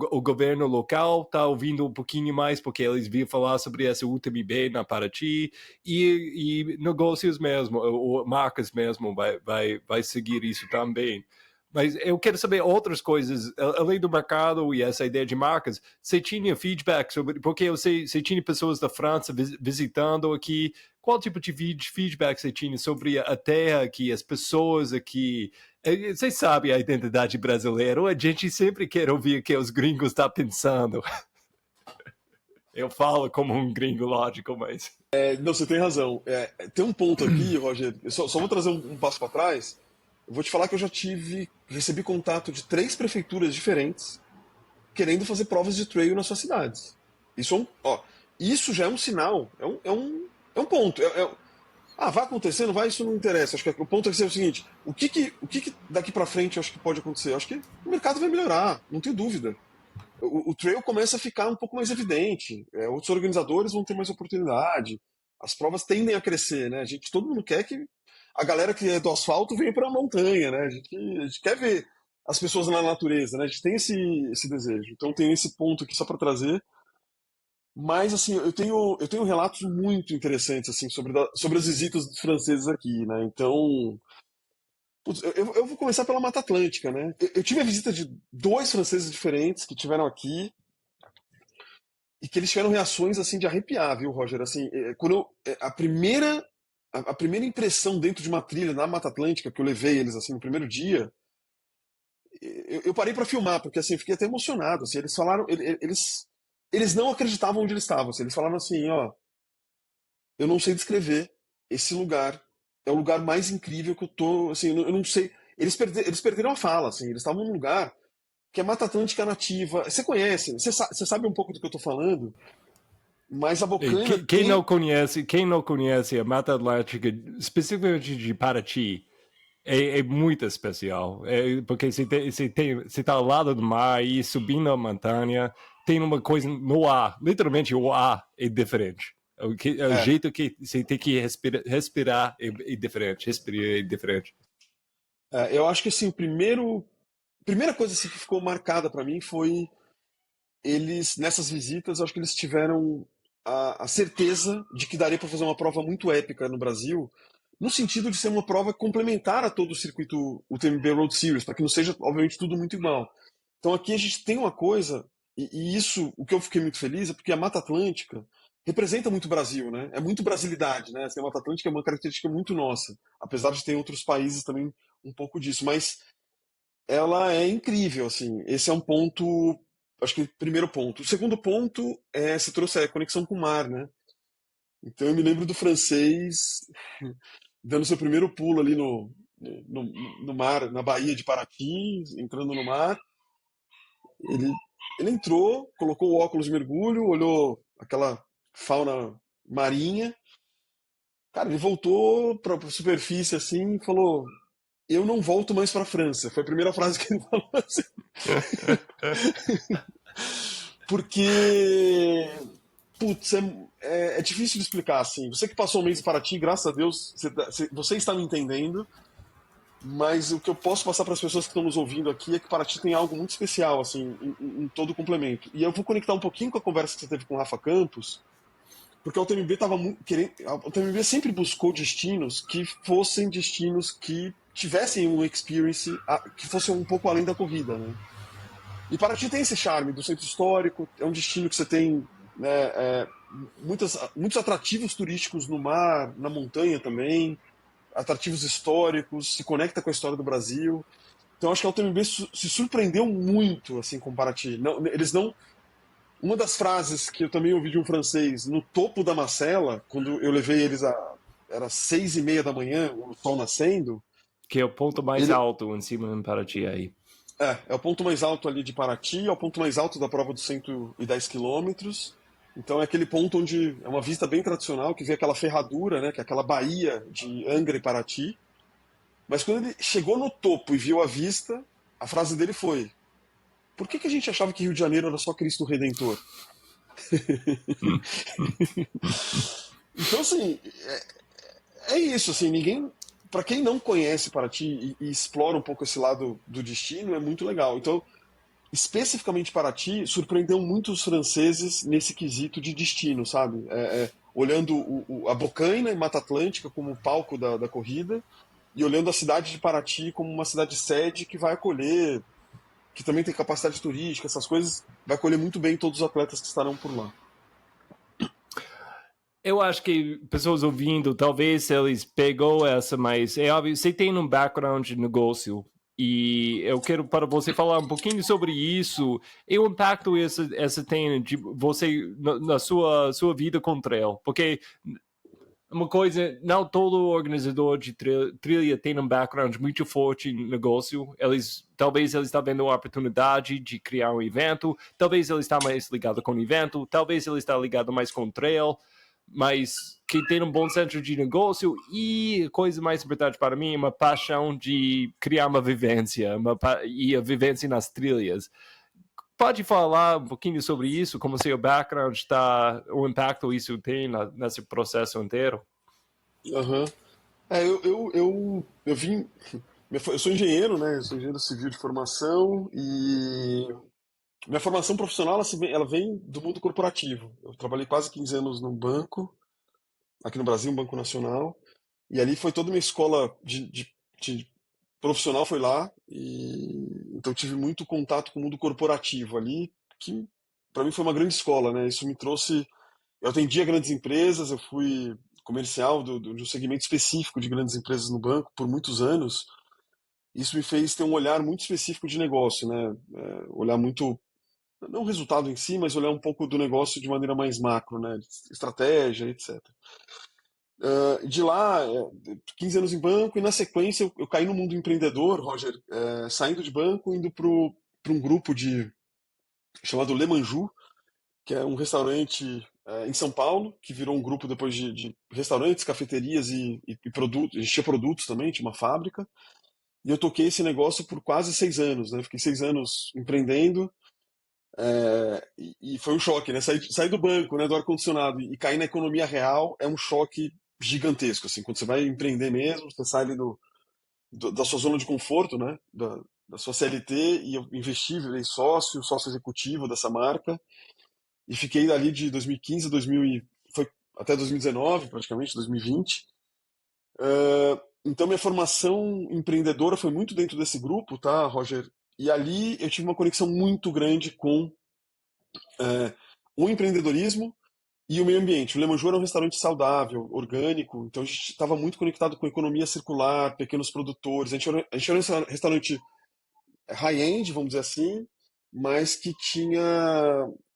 o governo local está ouvindo um pouquinho mais porque eles viram falar sobre essa UTMB na Paraty e negócios mesmo, ou marcas mesmo vai seguir isso também. Mas eu quero saber outras coisas, além do mercado e essa ideia de marcas. Você tinha feedback sobre... Porque eu sei, você tinha pessoas da França visitando aqui. Qual tipo de feedback você tinha sobre a terra aqui, as pessoas aqui? Você sabe a identidade brasileira. A gente sempre quer ouvir o que os gringos estão pensando. Eu falo como um gringo, lógico, mas... Não, você tem razão. Tem um ponto aqui, Roger, eu só vou trazer um passo para trás. Eu vou te falar que eu já recebi contato de 3 prefeituras diferentes querendo fazer provas de trail nas suas cidades. Isso já é um sinal, é um ponto. Vai acontecer, não vai, isso não interessa. Acho que o ponto é ser o seguinte: o que daqui para frente eu acho que pode acontecer? Eu acho que o mercado vai melhorar, não tenho dúvida. O trail começa a ficar um pouco mais evidente, outros organizadores vão ter mais oportunidade, as provas tendem a crescer, né? Todo mundo quer que a galera que é do asfalto venha para a montanha, né? A gente quer ver as pessoas na natureza, né? A gente tem esse desejo. Então tem esse ponto aqui só para trazer. Mas assim, eu tenho relatos muito interessantes assim sobre as visitas dos franceses aqui, né? Então, putz, eu vou começar pela Mata Atlântica, né? Eu tive a visita de 2 franceses diferentes que tiveram aqui e que eles tiveram reações assim de arrepiar, viu, Roger? Assim, a primeira impressão dentro de uma trilha na Mata Atlântica que eu levei eles assim no primeiro dia, eu parei para filmar porque assim eu fiquei até emocionado. Assim, eles falaram, eles não acreditavam onde eles estavam. Assim, eles falaram assim, ó, eu não sei descrever esse lugar. É o lugar mais incrível que eu tô, assim, eu não sei. Eles perderam a fala, assim, eles estavam num lugar que é Mata Atlântica nativa. Você conhece, você sabe um pouco do que eu tô falando, mas a Bocaina Quem tem. não conhece a Mata Atlântica, especificamente de Paraty, é muito especial. Porque você está ao lado do mar e subindo a montanha, tem uma coisa no ar. Literalmente, o ar é diferente. O É, jeito que você tem que respirar é diferente. Respirar é diferente. eu acho que assim, primeira coisa assim, que ficou marcada para mim foi eles, nessas visitas, eu acho que eles tiveram a certeza de que daria para fazer uma prova muito épica no Brasil, no sentido de ser uma prova complementar a todo o circuito UTMB Road Series, para que não seja, obviamente, tudo muito igual. Então aqui a gente tem uma coisa, e isso, o que eu fiquei muito feliz, é porque a Mata Atlântica representa muito o Brasil, né? É muito brasilidade, né? Assim, a Mata Atlântica é uma característica muito nossa, apesar de ter outros países também um pouco disso, mas ela é incrível, assim. Esse é um ponto, acho que primeiro ponto. O segundo ponto se trouxe a conexão com o mar, né? Então eu me lembro do francês dando seu primeiro pulo ali no, no mar, na Baía de Paraty, entrando no mar. Ele, ele entrou, colocou o óculos de mergulho, olhou aquela fauna marinha. Cara, ele voltou para a superfície assim e falou: Eu não volto mais para a França. Foi a primeira frase que ele falou assim. Porque, putz, é difícil de explicar assim. Você que passou um mês em Paraty, graças a Deus, você está me entendendo. Mas o que eu posso passar para as pessoas que estão nos ouvindo aqui é que Paraty tem algo muito especial, assim, em todo o complemento. E eu vou conectar um pouquinho com a conversa que você teve com o Rafa Campos, porque a UTMB estava querendo, a UTMB sempre buscou destinos que fossem destinos que tivessem uma experience que fosse um pouco além da corrida, né? E Paraty tem esse charme do centro histórico, é um destino que você tem, né, muitos atrativos turísticos no mar, na montanha também, atrativos históricos, se conecta com a história do Brasil. Então acho que a UTMB se surpreendeu muito assim com Paraty. Não, eles não. Uma das frases que eu também ouvi de um francês no topo da Macela, quando eu levei eles era 6:30 da manhã, o sol nascendo. Que é o ponto mais Ele alto em cima do Paraty aí. é o ponto mais alto ali de Paraty, é o ponto mais alto da prova dos 110 quilômetros. Então é aquele ponto onde é uma vista bem tradicional, que vê aquela ferradura, né, que é aquela baía de Angra e Paraty. Mas quando ele chegou no topo e viu a vista, a frase dele foi: Por que a gente achava que Rio de Janeiro era só Cristo Redentor? Então, assim, é isso, assim, ninguém. Para quem não conhece Paraty e explora um pouco esse lado do destino, é muito legal. Então, especificamente Paraty, surpreendeu muito os franceses nesse quesito de destino, sabe? Olhando a Bocaina e Mata Atlântica como palco da corrida, e olhando a cidade de Paraty como uma cidade sede que vai acolher, que também tem capacidade turística, essas coisas, vai acolher muito bem todos os atletas que estarão por lá. Eu acho que pessoas ouvindo, talvez eles pegou essa, mas é óbvio, você tem um background de negócio e eu quero para você falar um pouquinho sobre isso e o impacto essa tem de você na sua vida com trail, porque uma coisa, não todo organizador de trilha tem um background muito forte em negócio. Talvez eles estão vendo uma oportunidade de criar um evento, talvez ele está mais ligado com o evento, talvez ele está ligado mais com o trail, mas que tem um bom centro de negócio e, coisa mais importante para mim, uma paixão de criar uma vivência, e a vivência nas trilhas. Pode falar um pouquinho sobre isso, como seu background está, o impacto isso tem nesse processo inteiro? Uhum. Eu vim. Eu sou engenheiro, né? Eu sou engenheiro civil de formação e minha formação profissional ela vem do mundo corporativo. Eu trabalhei quase 15 anos num banco, aqui no Brasil, um banco nacional, e ali foi toda a minha escola de profissional foi lá, e então eu tive muito contato com o mundo corporativo ali, que para mim foi uma grande escola, né? Isso me trouxe. Eu atendia grandes empresas, eu fui comercial de um segmento específico de grandes empresas no banco por muitos anos. Isso me fez ter um olhar muito específico de negócio, né? Olhar muito, não o resultado em si, mas olhar um pouco do negócio de maneira mais macro, né? Estratégia, etc. De lá, 15 anos em banco, e na sequência eu caí no mundo empreendedor, Roger, saindo de banco, indo para um grupo chamado Le Manju, que é um restaurante em São Paulo, que virou um grupo depois de restaurantes, cafeterias e produtos, a gente tinha produtos também, tinha uma fábrica, e eu toquei esse negócio por quase 6 anos, né? Fiquei 6 anos empreendendo, e foi um choque, né? Sair do banco, né, do ar-condicionado e cair na economia real é um choque gigantesco, assim, quando você vai empreender mesmo, você sai ali da sua zona de conforto, né, da sua CLT, e eu investi, virei sócio executivo dessa marca, e fiquei ali de 2015 foi até 2019, praticamente, 2020. Então minha formação empreendedora foi muito dentro desse grupo, tá, Roger? E ali eu tive uma conexão muito grande com o empreendedorismo e o meio ambiente. O Le Manjour era um restaurante saudável, orgânico, então a gente estava muito conectado com a economia circular, pequenos produtores. A gente era um restaurante high-end, vamos dizer assim, mas que tinha.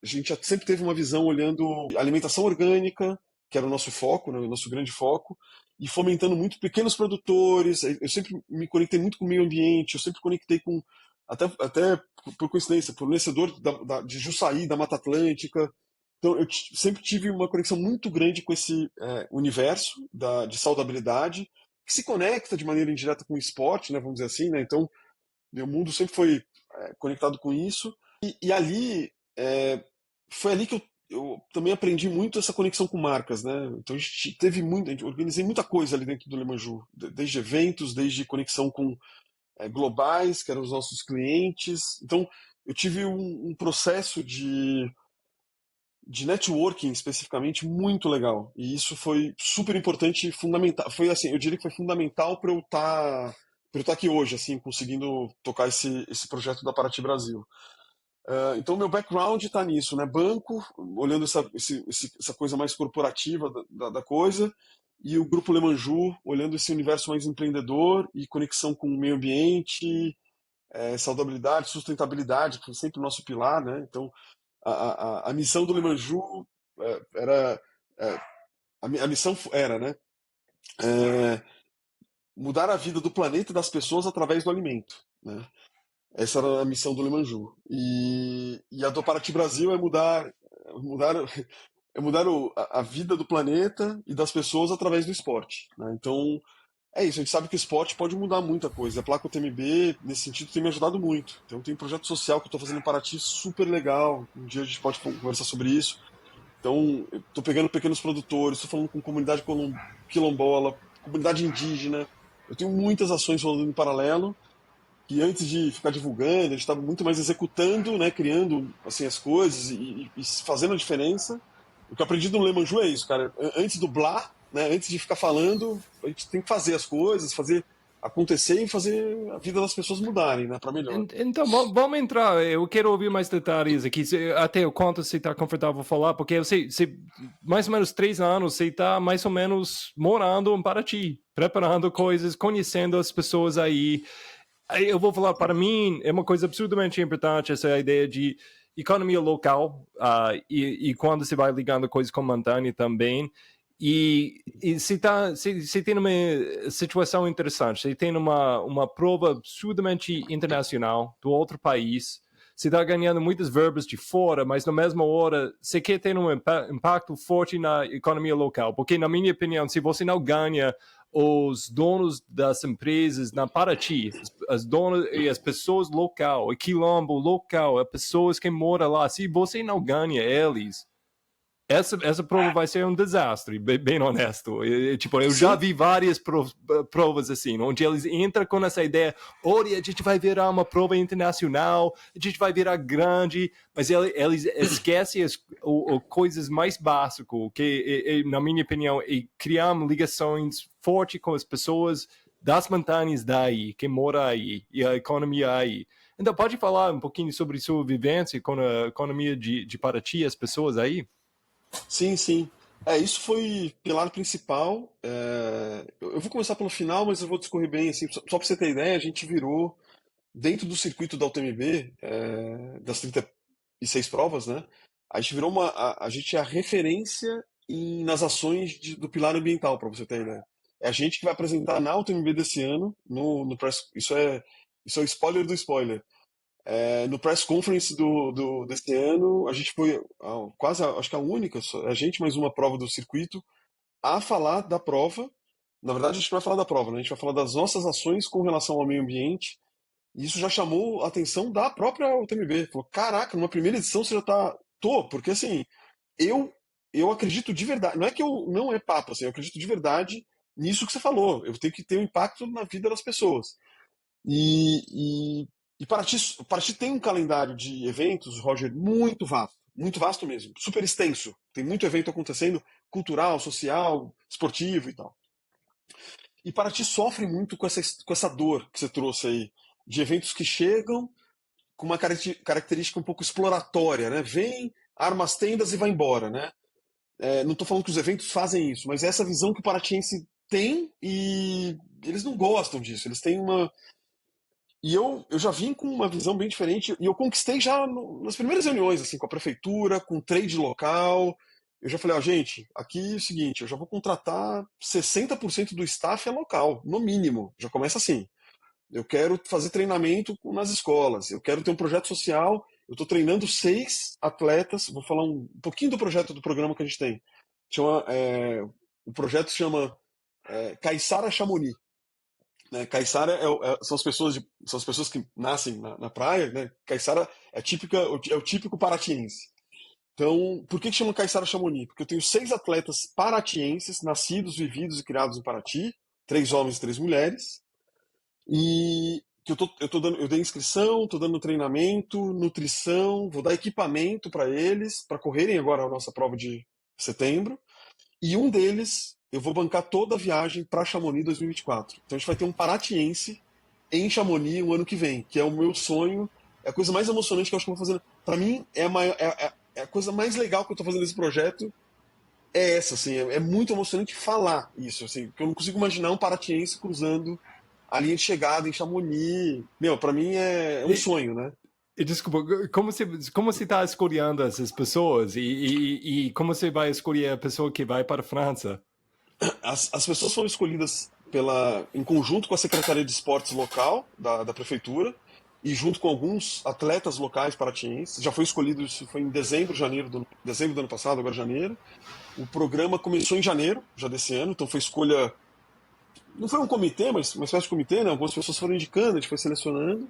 A gente sempre teve uma visão olhando alimentação orgânica, que era o nosso foco, né, o nosso grande foco, e fomentando muito pequenos produtores. Eu sempre me conectei muito com o meio ambiente, eu sempre conectei com. Até por coincidência, fornecedor de Juçaí, da Mata Atlântica. Então, sempre tive uma conexão muito grande com esse universo de saudabilidade, que se conecta de maneira indireta com o esporte, né, vamos dizer assim, né? Então, meu mundo sempre foi conectado com isso. E ali, foi ali que eu também aprendi muito essa conexão com marcas, né? Então a gente teve muito, a gente organizei muita coisa ali dentro do Le Manjour, desde eventos, desde conexão com globais, que eram os nossos clientes. Então eu tive um processo de networking especificamente muito legal. E isso foi super importante e fundamental. Foi assim, eu diria que foi fundamental para eu estar aqui hoje, assim, conseguindo tocar esse projeto da Paraty Brasil. Então, meu background está nisso, né? Banco, olhando essa coisa mais corporativa da coisa, e o Grupo Le Manjour, olhando esse universo mais empreendedor e conexão com o meio ambiente, saudabilidade, sustentabilidade, que foi sempre o nosso pilar, né? Então, a missão do Le Manjour era. A missão era, né? É, mudar a vida do planeta e das pessoas através do alimento, né? Essa era a missão do Le Manjour. E a do Paraty Brasil mudar, é mudar a vida do planeta e das pessoas através do esporte, né? Então, é isso. A gente sabe que o esporte pode mudar muita coisa. A Placa UTMB, nesse sentido, tem me ajudado muito. Então, tem um projeto social que eu estou fazendo em Paraty super legal. Um dia a gente pode conversar sobre isso. Então, eu estou pegando pequenos produtores, estou falando com comunidade quilombola, comunidade indígena. Eu tenho muitas ações rolando em paralelo, que antes de ficar divulgando, a gente estava muito mais executando, né, criando assim, as coisas e fazendo a diferença. O que eu aprendi no Le Manjour é isso, cara. Antes do blá, né, antes de ficar falando, a gente tem que fazer as coisas, fazer acontecer e fazer a vida das pessoas mudarem, né, para melhor. Então, vamos entrar. Eu quero ouvir mais detalhes aqui, até o quanto você está confortável falar, porque eu sei, mais ou menos 3 anos, você está mais ou menos morando em Paraty, preparando coisas, conhecendo as pessoas aí. Aí eu vou falar, para mim, é uma coisa absurdamente importante essa ideia de economia local, e quando você vai ligando coisas com montanha também. E você tem uma situação interessante, você tem uma prova absurdamente internacional do outro país, você está ganhando muitas verbas de fora, mas na mesma hora você quer ter um impacto forte na economia local, porque na minha opinião, se você não ganha os donos das empresas na Paraty, as donas e as pessoas local, o quilombo local, as pessoas que moram lá, se você não ganha eles, essa prova vai ser um desastre, bem honesto. Tipo, eu já Sim, vi várias provas assim, onde eles entram com essa ideia, olha, a gente vai virar uma prova internacional, a gente vai virar grande, mas eles esquecem as coisas mais básicas, que, na minha opinião, é criar ligações fortes com as pessoas das montanhas daí, que moram aí, e a economia aí. Então, pode falar um pouquinho sobre sua vivência com a economia de Paraty, as pessoas aí? sim, sim. Isso foi pilar principal. Eu vou começar pelo final, mas eu vou discorrer bem, assim, só para você ter ideia, a gente virou, dentro do circuito da UTMB, das 36 provas, né? A gente virou a gente é a referência nas ações do pilar ambiental, para você ter ideia. É a gente que vai apresentar na UTMB desse ano, no press, isso é o spoiler do spoiler. No press conference desse ano, a gente foi quase, acho que a única, a gente mais uma prova do circuito, a falar da prova. Na verdade, a gente vai falar da prova, né? A gente vai falar das nossas ações com relação ao meio ambiente. E isso já chamou a atenção da própria UTMB. Falou, caraca, numa primeira edição você já tá. Porque assim, eu eu acredito de verdade. Não é que eu não é papo, assim, eu acredito de verdade nisso que você falou. Eu tenho que ter um impacto na vida das pessoas. E, e, e Paraty tem um calendário de eventos, Roger, muito vasto mesmo, super extenso. Tem muito evento acontecendo, cultural, social, esportivo e tal. E Paraty sofre muito com essa dor que você trouxe aí, de eventos que chegam com uma característica um pouco exploratória, né? Vem, arma as tendas e vai embora, né? Não estou falando que os eventos fazem isso, mas é essa visão que o paratiense tem e eles não gostam disso. Eles têm uma. E eu já vim com uma visão bem diferente e eu conquistei já nas primeiras reuniões, assim, com a prefeitura, com o trade local. Eu já falei, ó, gente, aqui é o seguinte, eu já vou contratar 60% do staff é local, no mínimo. Já começa assim. Eu quero fazer treinamento nas escolas, eu quero ter um projeto social. Eu estou treinando 6 atletas. Vou falar um pouquinho do projeto do programa que a gente tem. O projeto se chama Caiçara Chamonix. Né? Caiçara são as pessoas que nascem na praia. Né? Caiçara é o típico paratiense. Então, por que chama Caiçara Chamonix? Porque eu tenho 6 atletas paratienses, nascidos, vividos e criados em Paraty, 3 homens e 3 mulheres, e que eu dei inscrição, estou dando treinamento, nutrição, vou dar equipamento para eles, para correrem agora a nossa prova de setembro. E um deles, eu vou bancar toda a viagem para Chamonix 2024. Então a gente vai ter um paratiense em Chamonix o ano que vem, que é o meu sonho. É a coisa mais emocionante que eu acho que eu vou fazer. Para mim, é a coisa mais legal que eu estou fazendo nesse projeto. É essa, assim, é muito emocionante falar isso, assim, porque eu não consigo imaginar um paratiense cruzando a linha de chegada em Chamonix. Meu, para mim é um E, sonho, né? desculpa, como você está escolhendo essas pessoas e como você vai escolher a pessoa que vai para a França? As pessoas foram escolhidas em conjunto com a Secretaria de Esportes local da prefeitura e junto com alguns atletas locais paratienses. Já foi escolhido, isso foi em dezembro do ano passado, agora janeiro. O programa começou em janeiro, já desse ano, então foi escolha. Não foi um comitê, mas uma espécie de comitê, né? Algumas pessoas foram indicando, a gente foi selecionando.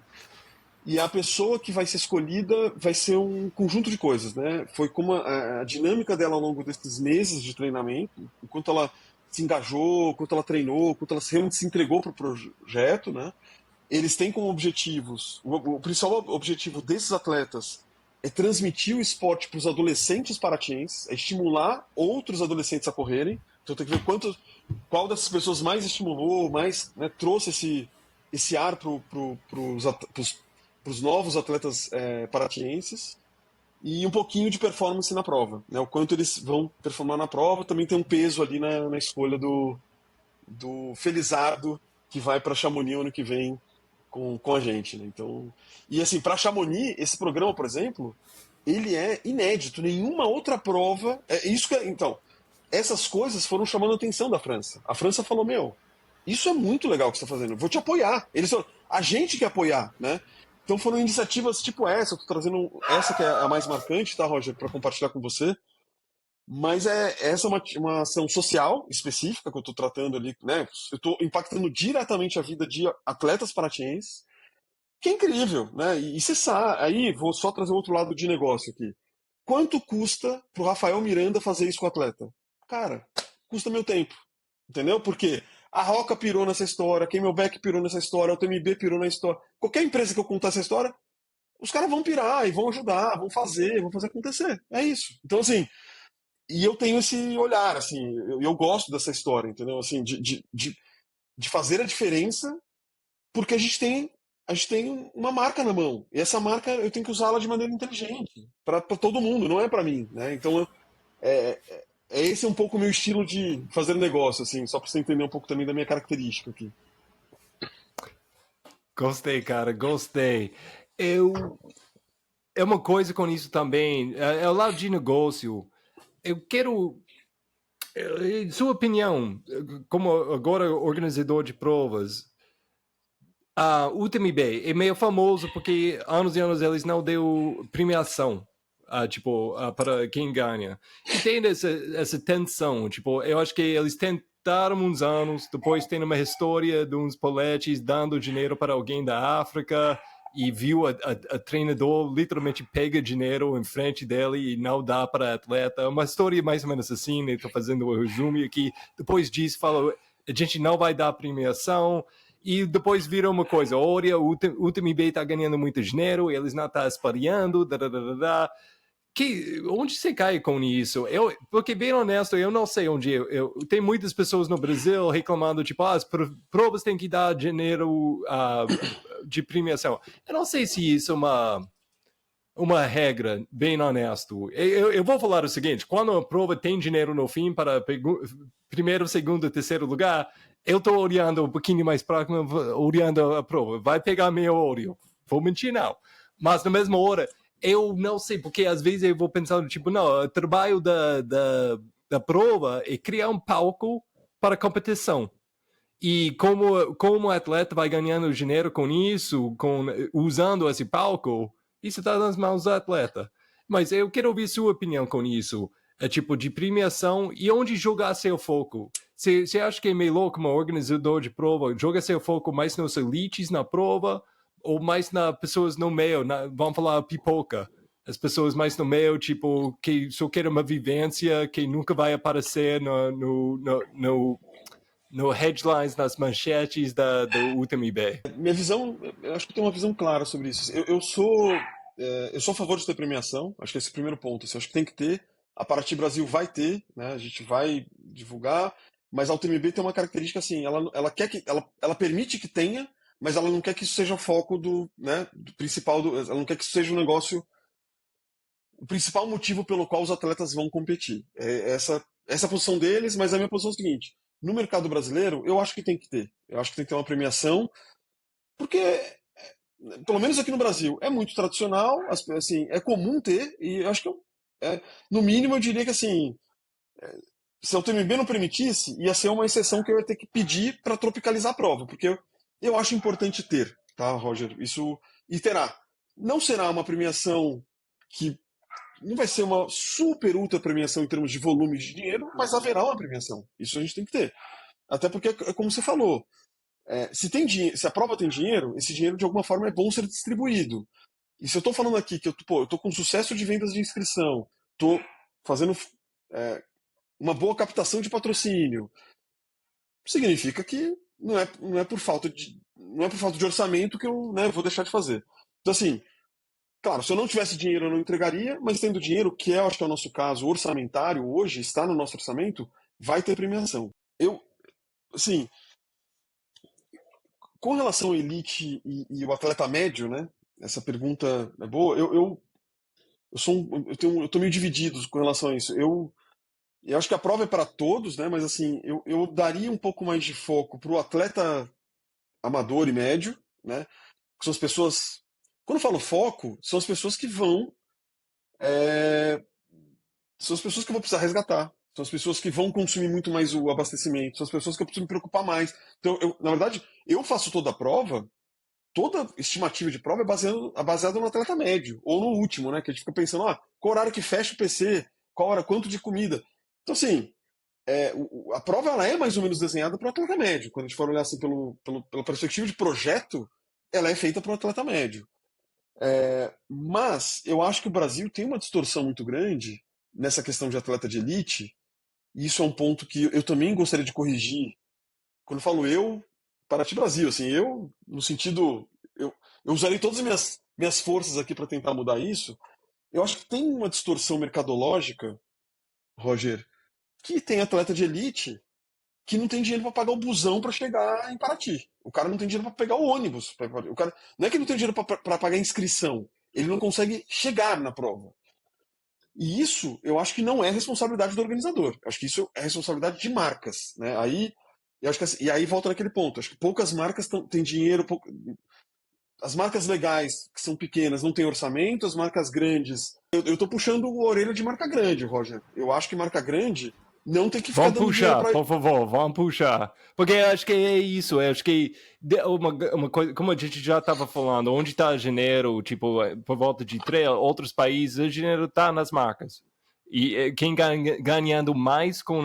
E a pessoa que vai ser escolhida vai ser um conjunto de coisas, né? Foi como a dinâmica dela ao longo desses meses de treinamento, enquanto ela se engajou, quanto ela treinou, quanto ela realmente se entregou para o projeto, né? Eles têm como objetivos, o principal objetivo desses atletas é transmitir o esporte para os adolescentes paratienses, é estimular outros adolescentes a correrem. Então tem que ver qual dessas pessoas mais estimulou, mais, né, trouxe esse ar para os novos atletas paratienses e um pouquinho de performance na prova, né? O quanto eles vão performar na prova também tem um peso ali na escolha do Felizardo que vai para Chamonix ano que vem com a gente, né? Então, e assim, para Chamonix, esse programa, por exemplo, ele é inédito. Nenhuma outra prova. Então, essas coisas foram chamando a atenção da França. A França falou: Meu, isso é muito legal que você está fazendo, vou te apoiar. Eles falaram: A gente quer apoiar, né? Então foram iniciativas tipo essa. Eu tô trazendo essa que é a mais marcante, tá, Roger, para compartilhar com você. Mas essa é uma ação social específica que eu estou tratando ali, né? Eu estou impactando diretamente a vida de atletas paratienses, que é incrível, né? E você sabe, aí vou só trazer outro lado de negócio aqui. Quanto custa pro Rafael Miranda fazer isso com o atleta? Cara, custa meu tempo, entendeu? Porque a Roca pirou nessa história, a Camelback pirou nessa história, a TMB pirou na história. Qualquer empresa que eu contar essa história, os caras vão pirar e vão ajudar, vão fazer acontecer. É isso. Então, assim, e eu tenho esse olhar, assim, eu gosto dessa história, entendeu? Assim, de fazer a diferença, porque a gente tem uma marca na mão. E essa marca eu tenho que usá-la de maneira inteligente, para todo mundo, não é para mim, né? Então, esse um pouco o meu estilo de fazer negócio, assim, só para você entender um pouco também da minha característica aqui. Gostei, cara, gostei. Eu. É uma coisa com isso também, é o lado de negócio. Eu quero. Sua opinião, como agora organizador de provas, o UTMB é meio famoso porque anos e anos eles não deu premiação, para quem ganha. E tem essa tensão, tipo, eu acho que eles tentaram uns anos, depois tem uma história de uns poletes dando dinheiro para alguém da África e viu a treinador literalmente pega dinheiro em frente dele e não dá para atleta. Uma história mais ou menos assim, né? Estou fazendo um resumo aqui. Depois disso, falou, a gente não vai dar premiação. E depois vira uma coisa, olha, o UTMB está ganhando muito dinheiro, eles não estão espalhando, onde você cai com isso? Porque, bem honesto, eu não sei onde tem muitas pessoas no Brasil reclamando, tipo, as provas têm que dar dinheiro de premiação. Eu não sei se isso é uma regra, bem honesto. Eu vou falar o seguinte, quando a prova tem dinheiro no fim para primeiro, segundo, terceiro lugar, eu estou olhando um pouquinho mais próximo, olhando a prova. Vai pegar meu olho. Vou mentir, não. Mas na mesma hora, eu não sei, porque às vezes eu vou pensando, tipo, não, o trabalho da prova é criar um palco para a competição. E como o atleta vai ganhando dinheiro com isso, usando esse palco, isso está nas mãos do atleta. Mas eu quero ouvir sua opinião com isso. É tipo de premiação e onde jogar seu foco. Você acha que é melhor como organizador de prova, joga seu foco mais nos elites na prova ou mais nas pessoas no meio, vamos falar pipoca? As pessoas mais no meio, tipo, que só querem uma vivência, que nunca vai aparecer no headlines, nas manchetes do UTMB. Minha visão, eu acho que eu tenho uma visão clara sobre isso. Eu sou a favor de ter premiação, acho que esse é o primeiro ponto. Assim, acho que tem que ter. A Paraty Brasil vai ter, né? A gente vai divulgar, mas a UTMB tem uma característica assim, ela quer que ela permite que tenha, mas ela não quer que isso seja o foco do principal ela não quer que isso seja um negócio, o principal motivo pelo qual os atletas vão competir. Essa é a posição deles, mas a minha posição é a seguinte: no mercado brasileiro, eu acho que tem que ter. Eu acho que tem que ter uma premiação, porque pelo menos aqui no Brasil, é muito tradicional, assim, é comum ter, e eu acho que, no mínimo, eu diria que, assim, se a UTMB não permitisse, ia ser uma exceção que eu ia ter que pedir para tropicalizar a prova, porque eu acho importante ter, tá, Roger? Isso, e terá. Não será uma premiação que não vai ser uma super ultra premiação em termos de volume de dinheiro, mas haverá uma premiação. Isso a gente tem que ter. Até porque, como você falou, se a prova tem dinheiro, esse dinheiro de alguma forma é bom ser distribuído. E se eu estou falando aqui que eu estou com sucesso de vendas de inscrição, estou fazendo uma boa captação de patrocínio, significa que não é por falta de orçamento que eu, né, vou deixar de fazer. Então, assim, claro, se eu não tivesse dinheiro eu não entregaria, mas tendo dinheiro, que acho que é o nosso caso orçamentário hoje, está no nosso orçamento, vai ter premiação. Assim, com relação ao elite e o atleta médio, né? Essa pergunta é boa. Eu tô meio dividido com relação a isso. Eu acho que a prova é para todos, né? Mas assim, eu daria um pouco mais de foco para o atleta amador e médio, né? Que são as pessoas. Quando eu falo foco, são as pessoas que vão. é, São as pessoas que eu vou precisar resgatar. São as pessoas que vão consumir muito mais o abastecimento. São as pessoas que eu preciso me preocupar mais. Então, na verdade, eu faço toda a prova. Toda estimativa de prova é baseada no atleta médio, ou no último, né? Que a gente fica pensando, qual horário que fecha o PC, qual hora, quanto de comida. Então, assim, a prova ela é mais ou menos desenhada para o atleta médio. Quando a gente for olhar assim pela perspectiva de projeto, ela é feita para o atleta médio. Mas eu acho que o Brasil tem uma distorção muito grande nessa questão de atleta de elite, e isso é um ponto que eu também gostaria de corrigir. Quando eu falo eu, Paraty Brasil, assim, eu, no sentido. Eu usarei todas as minhas forças aqui para tentar mudar isso. Eu acho que tem uma distorção mercadológica, Roger, que tem atleta de elite que não tem dinheiro para pagar o busão para chegar em Paraty. O cara não tem dinheiro para pegar o ônibus. O cara, não é que ele não tem dinheiro para pagar a inscrição, ele não consegue chegar na prova. E isso eu acho que não é responsabilidade do organizador. Eu acho que isso é responsabilidade de marcas. Né? Aí, eu acho que, assim, e aí volta naquele ponto. Eu acho que poucas marcas têm dinheiro. As marcas legais, que são pequenas, não têm orçamento. As marcas grandes. Eu tô puxando a orelha de marca grande, Roger. Eu acho que marca grande não tem que ficar Vamos dando dinheiro puxar, para. por favor, vamos puxar. Porque eu acho que é isso, eu acho que uma coisa, como a gente já estava falando, onde está janeiro, tipo, por volta de 3 outros países, o janeiro está nas marcas. E quem ganhando mais com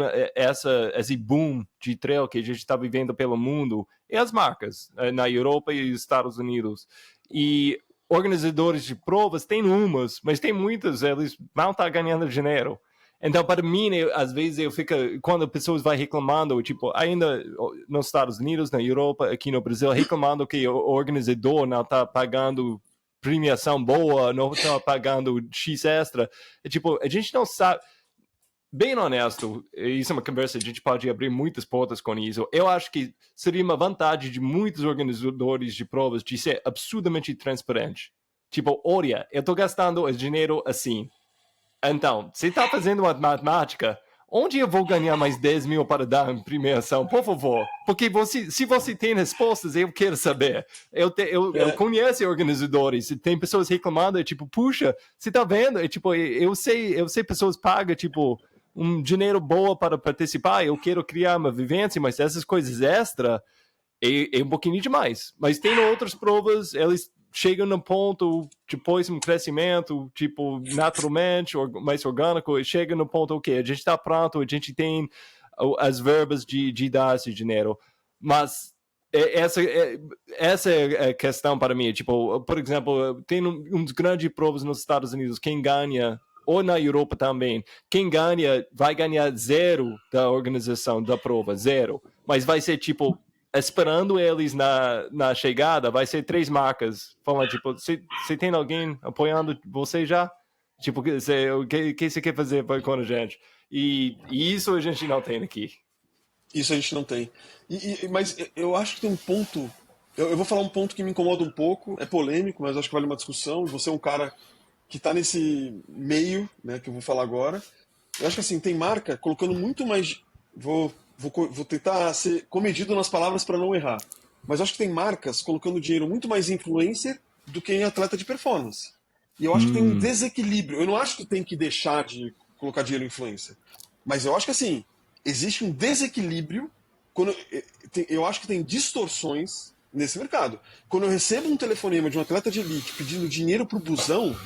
esse boom de trail que a gente está vivendo pelo mundo é as marcas, na Europa e Estados Unidos. E organizadores de provas tem umas, mas tem muitas, eles não estão ganhando dinheiro. Então, para mim, às vezes eu fico, quando pessoas vão reclamando, tipo, ainda nos Estados Unidos, na Europa, aqui no Brasil, reclamando que o organizador não está pagando premiação boa, não está pagando X extra. Tipo, a gente não sabe. Bem honesto, isso é uma conversa, a gente pode abrir muitas portas com isso. Eu acho que seria uma vantagem de muitos organizadores de provas de ser absurdamente transparente. Tipo, olha, eu estou gastando dinheiro assim. Então, você está fazendo uma matemática, onde eu vou ganhar mais 10 mil para dar em premiação? Por favor. Porque se você tem respostas, eu quero saber. Eu conheço organizadores, tem pessoas reclamando, tipo, puxa, você está vendo? Tipo, eu sei pessoas pagam, tipo, um dinheiro boa para participar, eu quero criar uma vivência, mas essas coisas extra é um pouquinho demais. Mas tem outras provas, eles chegam no ponto, depois um crescimento, tipo, naturalmente, mais orgânico, e chega no ponto, ok, a gente está pronto, a gente tem as verbas de dar esse dinheiro. Mas essa é a questão para mim. Tipo, por exemplo, tem uns grandes provas nos Estados Unidos, quem ganha ou na Europa também, quem ganha vai ganhar zero da organização da prova, zero. Mas vai ser tipo esperando eles na chegada, vai ser 3 marcas. Falando, tipo, você tem alguém apoiando você já? Tipo, o que você quer fazer com a gente? E isso a gente não tem aqui. Isso a gente não tem. Mas eu acho que tem um ponto. Eu vou falar um ponto que me incomoda um pouco, é polêmico, mas acho que vale uma discussão. Você é um cara que está nesse meio, né, que eu vou falar agora. Eu acho que assim, tem marca colocando muito mais. Vou tentar ser comedido nas palavras para não errar. Mas eu acho que tem marcas colocando dinheiro muito mais em influencer do que em atleta de performance. E eu acho que tem um desequilíbrio. Eu não acho que tem que deixar de colocar dinheiro em influencer. Mas eu acho que assim, existe um desequilíbrio. Eu acho que tem distorções nesse mercado. Quando eu recebo um telefonema de um atleta de elite pedindo dinheiro pro busão,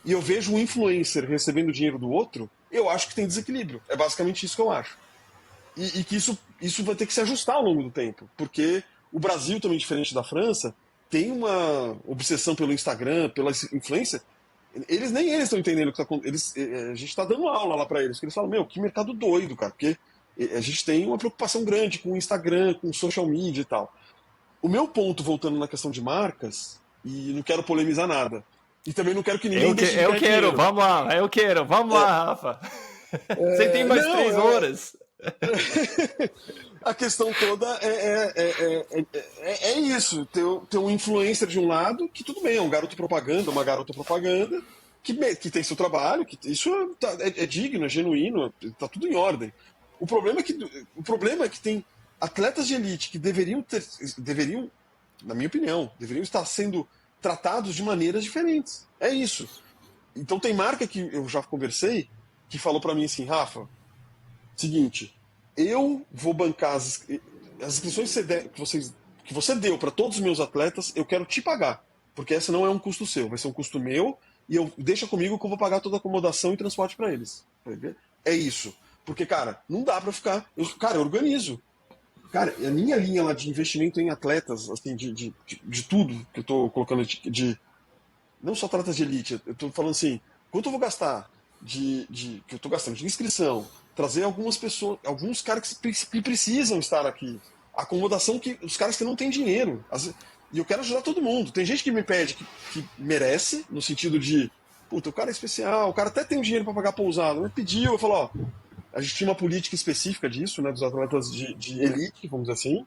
e eu vejo um influencer recebendo dinheiro do outro, eu acho que tem desequilíbrio. É basicamente isso que eu acho. E que isso vai ter que se ajustar ao longo do tempo. Porque o Brasil, também diferente da França, tem uma obsessão pelo Instagram, pela influência. Nem eles estão entendendo o que está acontecendo. A gente está dando aula lá para eles. Porque eles falam, meu, que mercado doido, cara. Porque a gente tem uma preocupação grande com o Instagram, com o social media e tal. O meu ponto, voltando na questão de marcas, e não quero polemizar nada, e também não quero que ninguém deixe de Eu ganhar quero, dinheiro. vamos lá, Rafa. Você tem mais Não, 3 horas. A questão toda é isso. Ter um influencer de um lado, que tudo bem, é um garoto propaganda, uma garota propaganda, que tem seu trabalho, que isso é digno, é genuíno, tá tudo em ordem. O problema é que tem atletas de elite que deveriam, na minha opinião, deveriam estar sendo tratados de maneiras diferentes. É isso. Então tem marca que eu já conversei que falou pra mim assim, Rafa, seguinte, eu vou bancar as inscrições que você deu para todos os meus atletas, eu quero te pagar, porque essa não é um custo seu, vai ser um custo meu e eu deixa comigo que eu vou pagar toda a acomodação e transporte para eles. É isso. Porque, cara, não dá para ficar. Cara, eu organizo. Cara, a minha linha lá de investimento em atletas, assim, de tudo que eu tô colocando não só atletas de elite, eu tô falando assim, quanto eu vou gastar que eu tô gastando de inscrição, trazer algumas pessoas, alguns caras que precisam estar aqui, acomodação que os caras que não têm dinheiro, e eu quero ajudar todo mundo. Tem gente que me pede que merece, no sentido de, puta, o cara é especial, o cara até tem dinheiro para pagar pousada, mas pediu, eu falo, ó, a gente tinha uma política específica disso, né, dos atletas de elite, vamos dizer assim.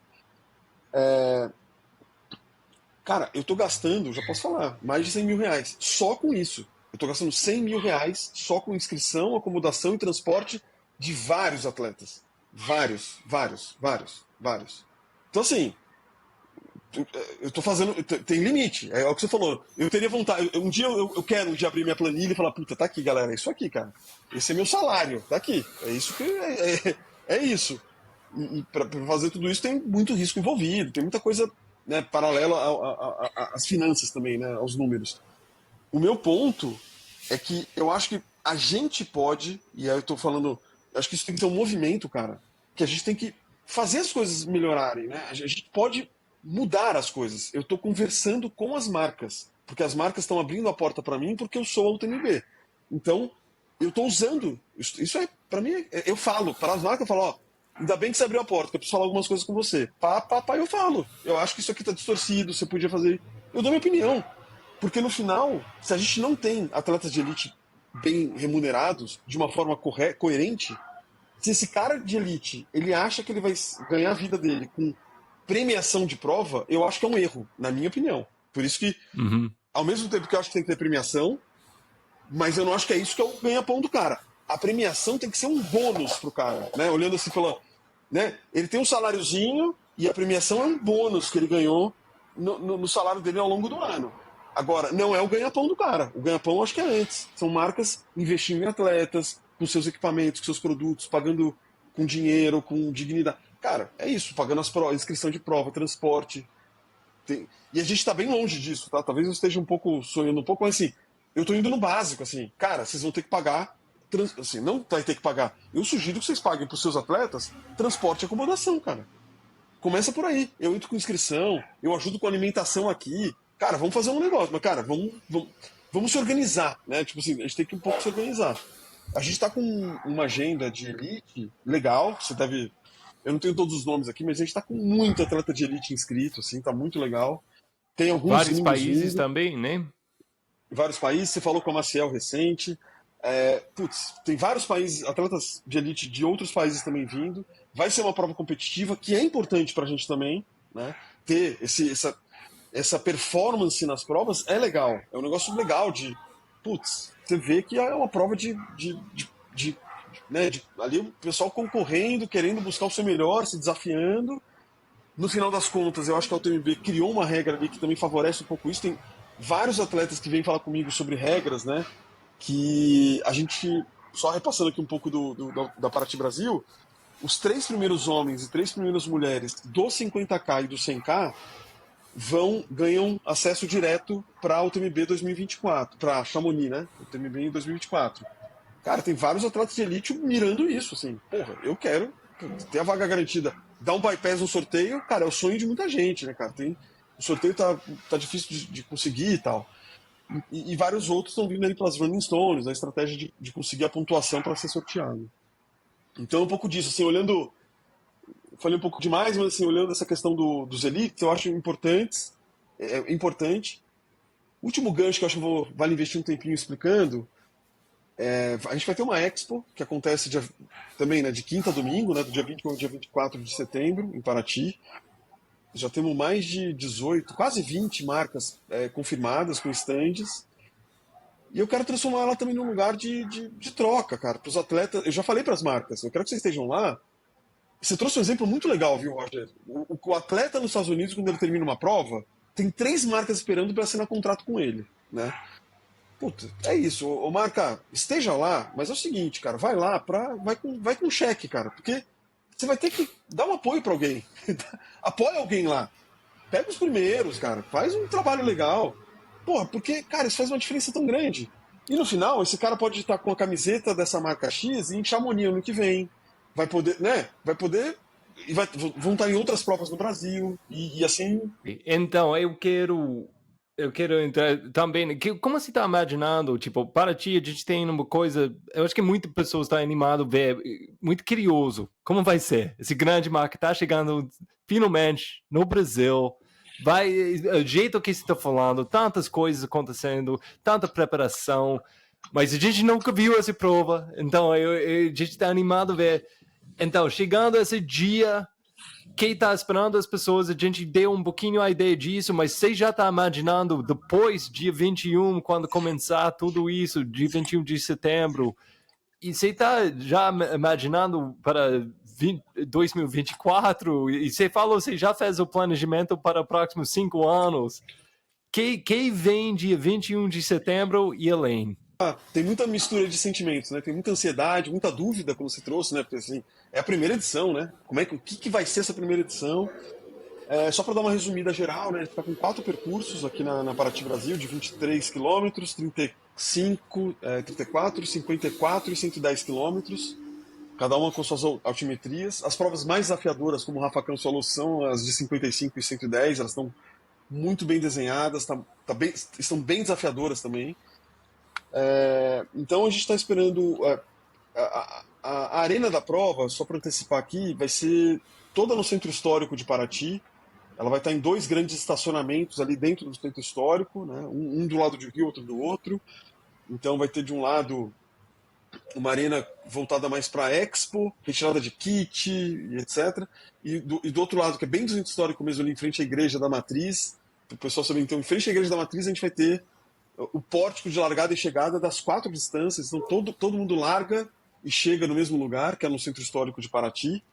Cara, eu tô gastando, já posso falar, mais de 100 mil reais. Só com isso. Eu tô gastando 100 mil reais só com inscrição, acomodação e transporte de vários atletas. Vários, vários, vários, vários. Então, assim, eu tô fazendo. Tem limite. É o que você falou. Eu teria vontade. Um dia eu quero de abrir minha planilha e falar: puta, tá aqui, galera. É isso aqui, cara. Esse é meu salário. Tá aqui. É isso que. É isso. E para fazer tudo isso tem muito risco envolvido, tem muita coisa, né, paralela às finanças também, né, aos números. O meu ponto é que eu acho que a gente pode, e aí eu tô falando, eu acho que isso tem que ser um movimento, cara, que a gente tem que fazer as coisas melhorarem, né? A gente pode mudar as coisas. Eu tô conversando com as marcas, porque as marcas estão abrindo a porta para mim porque eu sou a UTMB. Então, eu tô usando. Isso é, para mim, eu falo, para as marcas, eu falo, ó, ainda bem que você abriu a porta, que eu preciso falar algumas coisas com você. Pá, eu falo. Eu acho que isso aqui tá distorcido, você podia fazer. Eu dou minha opinião. Porque no final, se a gente não tem atletas de elite bem remunerados, de uma forma coerente, se esse cara de elite ele acha que ele vai ganhar a vida dele com premiação de prova, eu acho que é um erro, na minha opinião. Por isso que, Uhum. ao mesmo tempo que eu acho que tem que ter premiação, mas eu não acho que é isso que é o ganha-pão do cara. A premiação tem que ser um bônus pro cara, né? Olhando assim pela, né? Ele tem um saláriozinho e a premiação é um bônus que ele ganhou no salário dele ao longo do ano. Agora, não é o ganha-pão do cara. O ganha-pão eu acho que é antes. São marcas investindo em atletas, com seus equipamentos, com seus produtos, pagando com dinheiro, com dignidade. Cara, é isso, pagando inscrição de prova, transporte. E a gente está bem longe disso, tá? Talvez eu esteja um pouco sonhando um pouco, mas assim, eu estou indo no básico, assim. Cara, vocês vão ter que pagar, assim, não vai ter que pagar. Eu sugiro que vocês paguem para os seus atletas transporte e acomodação, cara. Começa por aí. Eu entro com inscrição, eu ajudo com alimentação aqui. Cara, vamos fazer um negócio, mas, cara, vamos se organizar, né? Tipo assim, a gente tem que um pouco se organizar. A gente está com uma agenda de elite legal, você deve. Eu não tenho todos os nomes aqui, mas a gente está com muito atleta de elite inscrito, assim, tá muito legal. Tem alguns Vários gringos países vindo, também, né? vários países. Você falou com a Maciel recente. Putz, tem vários países, atletas de elite de outros países também vindo. Vai ser uma prova competitiva, que é importante para a gente também, né? Ter essa performance nas provas é legal. É um negócio legal de. Putz, você vê que é uma prova de, né, ali o pessoal concorrendo, querendo buscar o seu melhor, se desafiando. No final das contas, eu acho que a UTMB criou uma regra ali que também favorece um pouco isso. Tem vários atletas que vêm falar comigo sobre regras, né? Que a gente, só repassando aqui um pouco da Paraty Brasil, os 3 primeiros homens e 3 primeiras mulheres do 50K e do 100K ganham acesso direto para a UTMB 2024, para Chamonix, né? UTMB em 2024. Cara, tem vários atletas de elite mirando isso, assim. Porra, eu quero ter a vaga garantida. Dar um bypass no sorteio, cara, é o sonho de muita gente, né, cara? O sorteio tá difícil de conseguir e tal. E vários outros estão vindo aí pelas Running Stones, a estratégia de conseguir a pontuação para ser sorteado. Então é um pouco disso, assim, olhando. Falei um pouco demais, mas assim, olhando essa questão dos elites, eu acho importante. Último gancho que eu acho que vale investir um tempinho explicando. A gente vai ter uma Expo, que acontece também, né, de quinta a domingo, né, do dia 20 ao dia 24 de setembro, em Paraty. Já temos mais de 18, quase 20 marcas confirmadas com estandes. E eu quero transformar ela também num lugar de troca, cara, para os atletas. Eu já falei para as marcas, eu quero que vocês estejam lá. Você trouxe um exemplo muito legal, viu, Roger? O atleta nos Estados Unidos, quando ele termina uma prova, tem 3 marcas esperando para assinar contrato com ele, né? Puta, é isso. Ô, marca, esteja lá, mas é o seguinte, cara, vai lá, vai com cheque, cara, porque você vai ter que dar um apoio para alguém. Apoia alguém lá. Pega os primeiros, cara, faz um trabalho legal. Porra, porque, cara, isso faz uma diferença tão grande. E no final, esse cara pode estar com a camiseta dessa marca X e em Chamonix ano que vem. Vai poder, né? Vai poder. Vão estar em outras provas no Brasil. E assim. Então, eu quero entrar também. Como você está imaginando? Tipo, para ti, a gente tem uma coisa. Eu acho que muitas pessoas estão animadas a ver, muito curioso. Como vai ser? Esse grande marca está chegando finalmente no Brasil. Vai, o jeito que você está falando, tantas coisas acontecendo, tanta preparação. Mas a gente nunca viu essa prova. Então, a gente está animado a ver. Então, chegando esse dia, quem está esperando as pessoas, a gente deu um pouquinho a ideia disso, mas você já está imaginando depois, dia 21, quando começar tudo isso, dia 21 de setembro, e você está já imaginando para 2024, e você falou, você já fez o planejamento para os próximos 5 anos. Quem vem dia 21 de setembro e além? Tem muita mistura de sentimentos, né? Tem muita ansiedade, muita dúvida, como você trouxe, né? Porque assim, é a primeira edição, né? O que vai ser essa primeira edição? Só para dar uma resumida geral, né? A gente está com 4 percursos aqui na Paraty Brasil, de 23 quilômetros, 35, 34, 54 e 110 quilômetros, cada uma com suas altimetrias. As provas mais desafiadoras, como o Rafa Campos falou, são as de 55 e 110, elas estão muito bem desenhadas, estão bem desafiadoras também. Então a gente está esperando. A arena da prova, só para antecipar aqui, vai ser toda no centro histórico de Paraty. Ela vai estar em 2 grandes estacionamentos ali dentro do centro histórico, né? Um do lado de um rio, outro do outro. Então vai ter de um lado uma arena voltada mais para Expo, retirada de kit e etc. E do outro lado, que é bem do centro histórico mesmo, ali em frente à Igreja da Matriz, para o pessoal saber, então, em frente à Igreja da Matriz a gente vai ter o pórtico de largada e chegada das 4 distâncias. Então todo mundo larga e chega no mesmo lugar, que é no centro histórico de Paraty.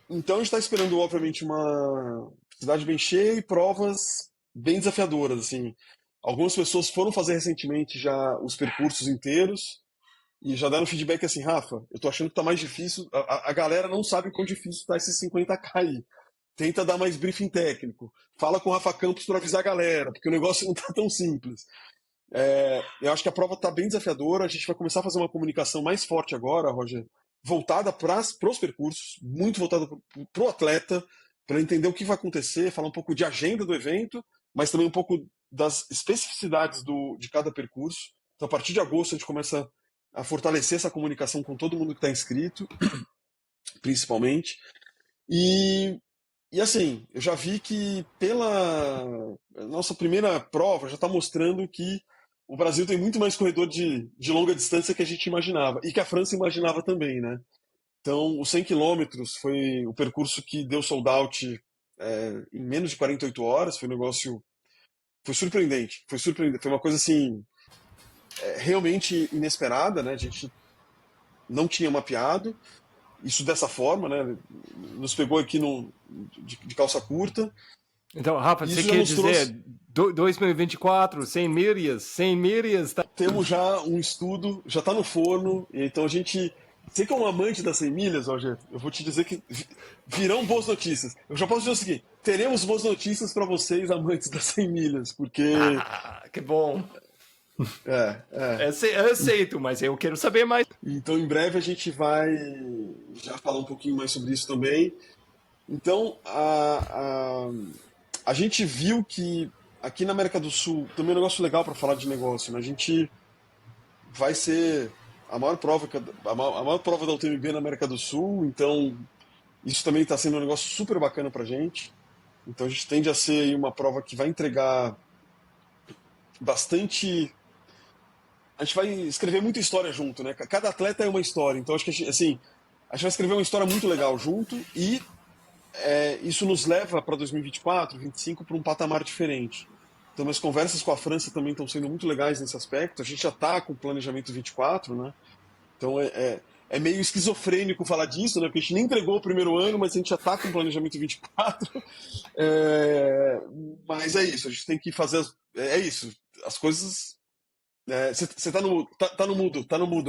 Então a gente está esperando, obviamente, uma cidade bem cheia e provas bem desafiadoras. Assim. Algumas pessoas foram fazer recentemente já os percursos inteiros e já deram feedback assim, Rafa, eu tô achando que tá mais difícil. A galera não sabe quão difícil tá esses 50K aí. Tenta dar mais briefing técnico. Fala com o Rafa Campos para avisar a galera, porque o negócio não tá tão simples. Eu acho que a prova está bem desafiadora. A gente vai começar a fazer uma comunicação mais forte agora, Roger, voltada para os percursos, muito voltada para o atleta, para entender o que vai acontecer, falar um pouco de agenda do evento, mas também um pouco das especificidades de cada percurso. Então, a partir de agosto, a gente começa a fortalecer essa comunicação com todo mundo que está inscrito, principalmente. E assim, eu já vi que pela nossa primeira prova já está mostrando que o Brasil tem muito mais corredor de longa distância que a gente imaginava, e que a França imaginava também, né? Então, os 100 quilômetros foi o percurso que deu sold out em menos de 48 horas, foi um negócio, foi surpreendente, foi uma coisa assim, realmente inesperada, né? A gente não tinha mapeado isso dessa forma, né? Nos pegou aqui de calça curta. Então, Rafa, E você isso já quer nos trouxe. dizer 2024, 100 milhas? Tá... Temos já um estudo, já está no forno, então a gente. Você que é um amante das 100 milhas, Roger, eu vou te dizer que virão boas notícias. Eu já posso dizer o seguinte: teremos boas notícias para vocês, amantes das 100 milhas, porque. Ah, que bom. É, é. Eu aceito, mas eu quero saber mais. Então, em breve, a gente vai já falar um pouquinho mais sobre isso também. Então, a gente viu que aqui na América do Sul, também é um negócio legal para falar de negócio, né? A gente vai ser a maior prova, a maior prova da UTMB na América do Sul, então isso também está sendo um negócio super bacana para a gente. Então a gente tende a ser uma prova que vai entregar bastante a gente vai escrever muita história junto, né? Cada atleta é uma história, então acho que assim, a gente vai escrever uma história muito legal junto e isso nos leva para 2024, 2025 para um patamar diferente. Então, as conversas com a França também estão sendo muito legais nesse aspecto. A gente já está com o planejamento 24, né? Então é meio esquizofrênico falar disso, né? Porque a gente nem entregou o primeiro ano, mas a gente já está com o planejamento 24. Mas é isso, a gente tem que fazer. É isso, as coisas. Você tá no mudo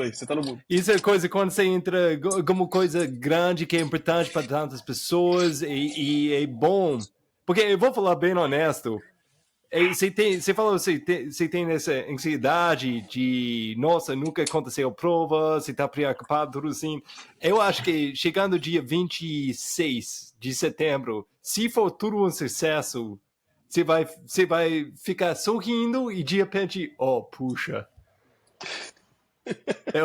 aí, você tá no mudo. Isso é coisa quando você entra como coisa grande que é importante para tantas pessoas e é bom. Porque eu vou falar bem honesto, você falou, você tem essa ansiedade de, nossa, nunca aconteceu a prova, você está preocupado, tudo assim. Eu acho que chegando dia 26 de setembro, se for tudo um sucesso, você vai ficar sorrindo e de repente, oh, puxa. É,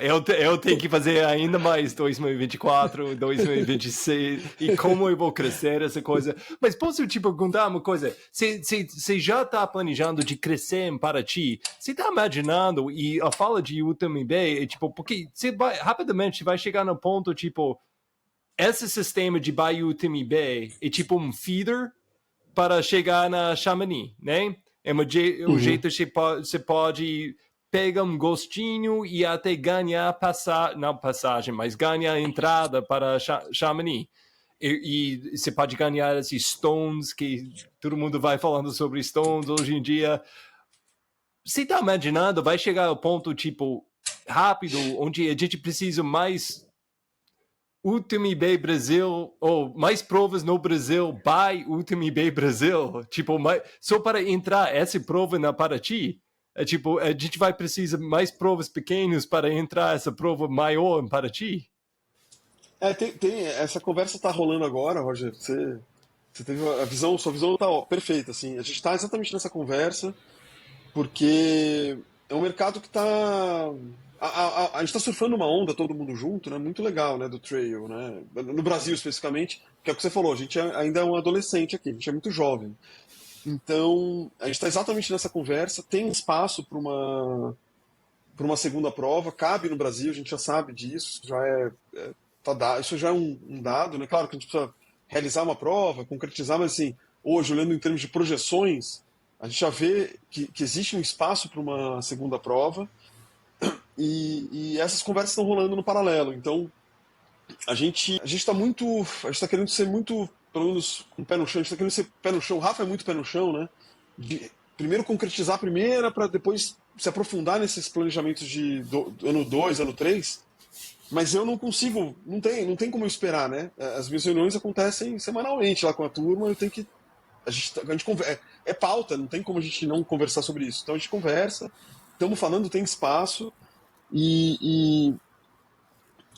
Eu tenho que fazer ainda mais 2024, 2026, e como eu vou crescer essa coisa. Mas posso te perguntar uma coisa? Você já está planejando de crescer em Paraty? Você está imaginando, e a fala de UTMB é tipo, porque você vai, rapidamente vai chegar no ponto, tipo, esse sistema de Bayou UTMB é tipo um feeder para chegar na Chamonix, né? É um uhum. jeito que você pode pegar um gostinho e até ganhar não passagem, mas ganhar entrada para Chamonix. E você pode ganhar esses stones que todo mundo vai falando sobre stones hoje em dia. Você está imaginando, vai chegar ao ponto, tipo, rápido, onde a gente precisa mais UTMB Brasil, ou mais provas no Brasil, by UTMB Brasil, tipo, só para entrar essa prova na Paraty, tipo, a gente vai precisar mais provas pequenas para entrar essa prova maior em Paraty. Essa conversa tá rolando agora, Roger. Você teve a visão, sua visão tá perfeita, assim. A gente está exatamente nessa conversa, porque é um mercado que está. A gente está surfando uma onda, todo mundo junto, né? Muito legal, né? Do trail, né? No Brasil especificamente, que é o que você falou, a gente ainda é um adolescente aqui, a gente é muito jovem. Então, a gente está exatamente nessa conversa, tem espaço para uma segunda prova, cabe no Brasil, a gente já sabe disso, isso já é um dado, né? Claro que a gente precisa realizar uma prova, concretizar, mas assim, hoje, olhando em termos de projeções, a gente já vê que existe um espaço para uma segunda prova e essas conversas estão rolando no paralelo. Então, a gente está muito, a gente está querendo ser muito, pelo menos com o pé no chão, a gente está querendo ser pé no chão. O Rafa é muito pé no chão, né? Primeiro concretizar a primeira, para depois se aprofundar nesses planejamentos de ano 2 ano 3. Mas eu não consigo, não tem como eu esperar, né? As minhas reuniões acontecem semanalmente lá com a turma, eu tenho que. A gente é pauta, não tem como a gente não conversar sobre isso. Então a gente conversa, estamos falando, tem espaço, e,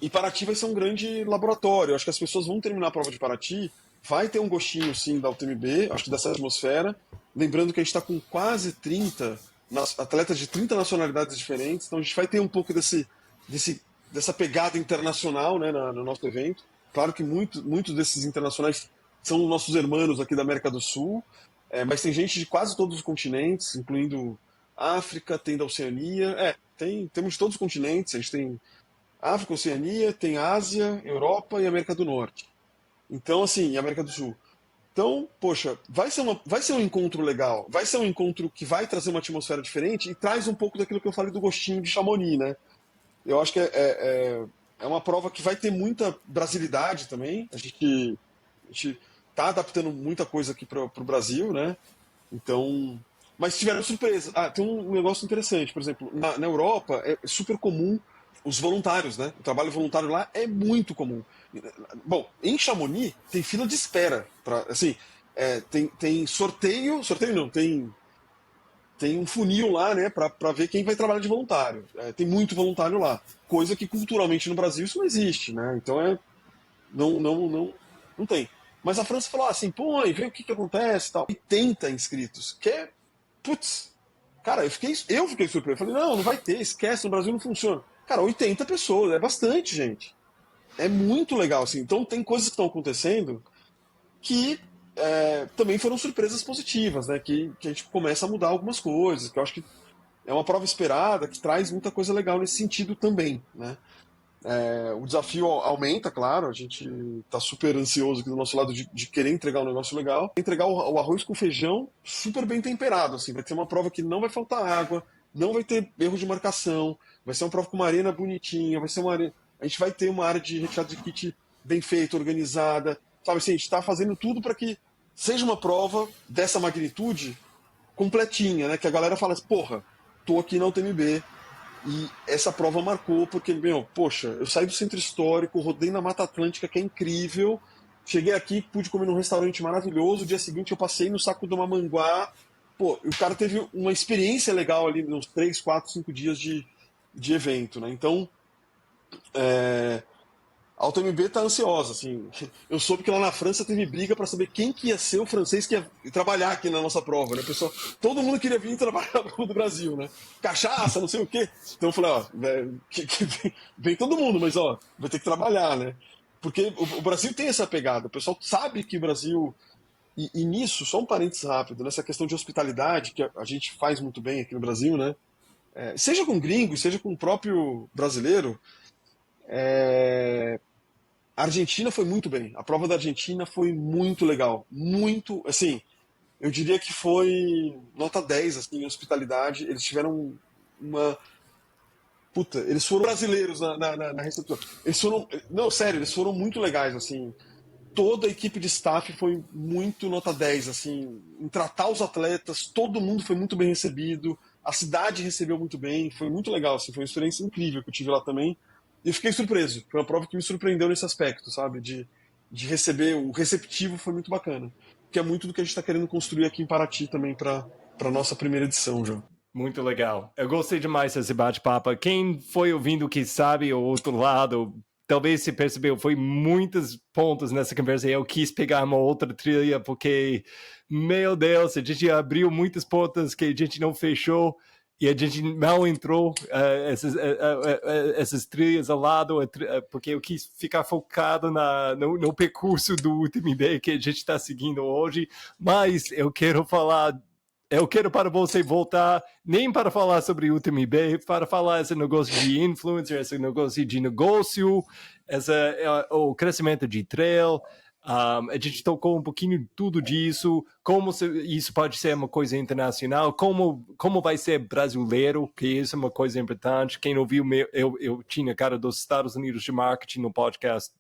e Paraty vai ser um grande laboratório. Eu acho que as pessoas vão terminar a prova de Paraty, vai ter um gostinho, sim, da UTMB, acho que dessa atmosfera. Lembrando que a gente está com quase 30 atletas de 30 nacionalidades diferentes, então a gente vai ter um pouco dessa pegada internacional, né, no nosso evento. Claro que muitos desses internacionais são nossos irmãos aqui da América do Sul, mas tem gente de quase todos os continentes, incluindo África, tem da Oceania, temos de todos os continentes, a gente tem África, Oceania, tem Ásia, Europa e América do Norte. Então, assim, e América do Sul. Então, poxa, vai ser um encontro legal, vai ser um encontro que vai trazer uma atmosfera diferente e traz um pouco daquilo que eu falei do gostinho de Chamonix, né? Eu acho que é uma prova que vai ter muita brasilidade também. A gente tá adaptando muita coisa aqui para o Brasil, né? Então, mas tiveram surpresa. Tem um negócio interessante, por exemplo, na Europa é super comum os voluntários, né? O trabalho voluntário lá é muito comum. Bom, em Chamonix tem fila de espera para, assim, tem sorteio não, tem um funil lá, né, para ver quem vai trabalhar de voluntário. Tem muito voluntário lá, coisa que culturalmente no Brasil isso não existe, né? Então não tem. Mas a França falou assim, põe, vê o que acontece, tal. 80 inscritos, que é, putz, cara, eu fiquei surpreso. Eu falei, não vai ter, esquece, no Brasil não funciona. Cara, 80 pessoas, é bastante, gente. É muito legal, assim. Então tem coisas que estão acontecendo que também foram surpresas positivas, né? Que a gente começa a mudar algumas coisas, que eu acho que é uma prova esperada que traz muita coisa legal nesse sentido também, né? O desafio aumenta, claro, a gente está super ansioso aqui do nosso lado de querer entregar um negócio legal. Entregar o arroz com feijão super bem temperado, assim, vai ter uma prova que não vai faltar água, não vai ter erro de marcação, vai ser uma prova com uma arena bonitinha, vai ser uma arena... A gente vai ter uma área de retirada de kit bem feita, organizada, sabe assim, a gente está fazendo tudo para que seja uma prova dessa magnitude completinha, né? Que a galera fala assim, porra, tô aqui na UTMB, e essa prova marcou, porque, meu, poxa, eu saí do centro histórico, rodei na Mata Atlântica, que é incrível. Cheguei aqui, pude comer num restaurante maravilhoso. O dia seguinte eu passei no Saco do Mamanguá. Pô, o cara teve uma experiência legal ali, uns 3, 4, 5 dias de evento, né? Então, a UTMB tá ansiosa, assim. Eu soube que lá na França teve briga para saber quem que ia ser o francês que ia trabalhar aqui na nossa prova, né? Pessoal, todo mundo queria vir trabalhar na prova do Brasil, né? Cachaça, não sei o quê. Então eu falei, ó, vem todo mundo, mas ó, vai ter que trabalhar, né? Porque o Brasil tem essa pegada. O pessoal sabe que o Brasil e nisso, só um parênteses rápido, nessa questão de hospitalidade que a gente faz muito bem aqui no Brasil, né? Seja com gringo, seja com o próprio brasileiro, a Argentina foi muito bem. A prova da Argentina foi muito legal. Muito, assim, eu diria que foi nota 10 assim, em hospitalidade. Eles tiveram uma. Puta, eles foram brasileiros na recepção. Eles foram. Não, sério, eles foram muito legais, assim. Toda a equipe de staff foi muito nota 10 assim, em tratar os atletas, todo mundo foi muito bem recebido, a cidade recebeu muito bem, foi muito legal, assim, foi uma experiência incrível que eu tive lá também. E eu fiquei surpreso, foi uma prova que me surpreendeu nesse aspecto, sabe? De receber, o receptivo foi muito bacana. Que é muito do que a gente está querendo construir aqui em Paraty também para a nossa primeira edição já. Muito legal. Eu gostei demais desse bate-papo. Quem foi ouvindo que sabe o outro lado, talvez se percebeu, foi muitos pontos nessa conversa. Eu quis pegar uma outra trilha, porque, meu Deus, a gente abriu muitas portas que a gente não fechou e a gente mal entrou essas trilhas ao lado, porque eu quis ficar focado no percurso do UTMB que a gente está seguindo hoje. Mas eu quero para você voltar, nem para falar sobre o UTMB, para falar esse negócio de influencer, esse negócio de negócio, o crescimento de trail. A gente tocou um pouquinho de tudo disso, como isso pode ser uma coisa internacional, como vai ser brasileiro, que isso é uma coisa importante. Quem não viu, eu tinha cara dos Estados Unidos de marketing no podcast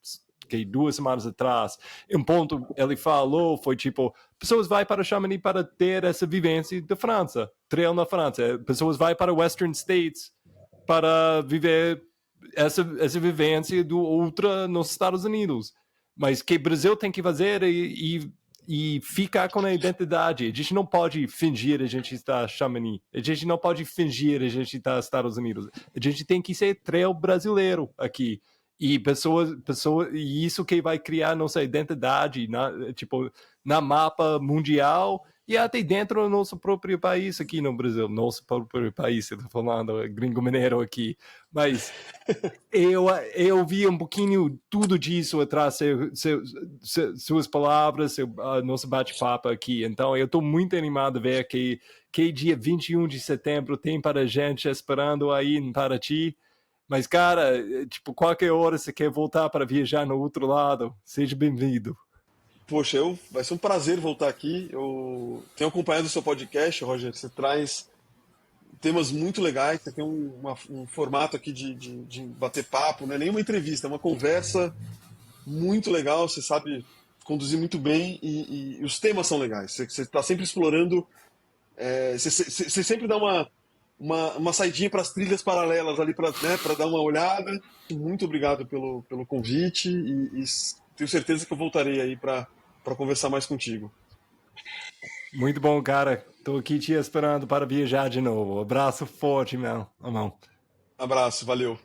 que 2 semanas atrás, um ponto ele falou foi tipo, pessoas vão para Chamonix para ter essa vivência da França, trail na França, pessoas vão para Western States para viver essa vivência do ultra nos Estados Unidos, mas que o Brasil tem que fazer e ficar com a identidade. A gente não pode fingir a gente está Chamonix, a gente não pode fingir a gente está Estados Unidos, a gente tem que ser trail brasileiro aqui. E e isso que vai criar nossa identidade na mapa mundial e até dentro do nosso próprio país aqui no Brasil, nosso próprio país, eu tô falando gringo mineiro aqui, mas eu vi um pouquinho tudo disso atrás suas palavras, nosso bate-papo aqui, então eu estou muito animado a ver que dia 21 de setembro tem para a gente esperando aí em Paraty. Mas, cara, tipo, qualquer hora você quer voltar para viajar no outro lado, seja bem-vindo. Poxa, vai ser um prazer voltar aqui. Eu tenho acompanhado o seu podcast, Roger. Você traz temas muito legais. Você tem um formato aqui de bater papo, não é nem uma entrevista, é uma conversa muito legal. Você sabe conduzir muito bem e os temas são legais. Você está sempre explorando. Você sempre dá uma saidinha para as trilhas paralelas ali para dar uma olhada. Muito obrigado pelo convite e tenho certeza que eu voltarei aí para conversar mais contigo. Muito bom, cara. Tô aqui te esperando para viajar de novo. Abraço forte, meu irmão. Abraço, valeu.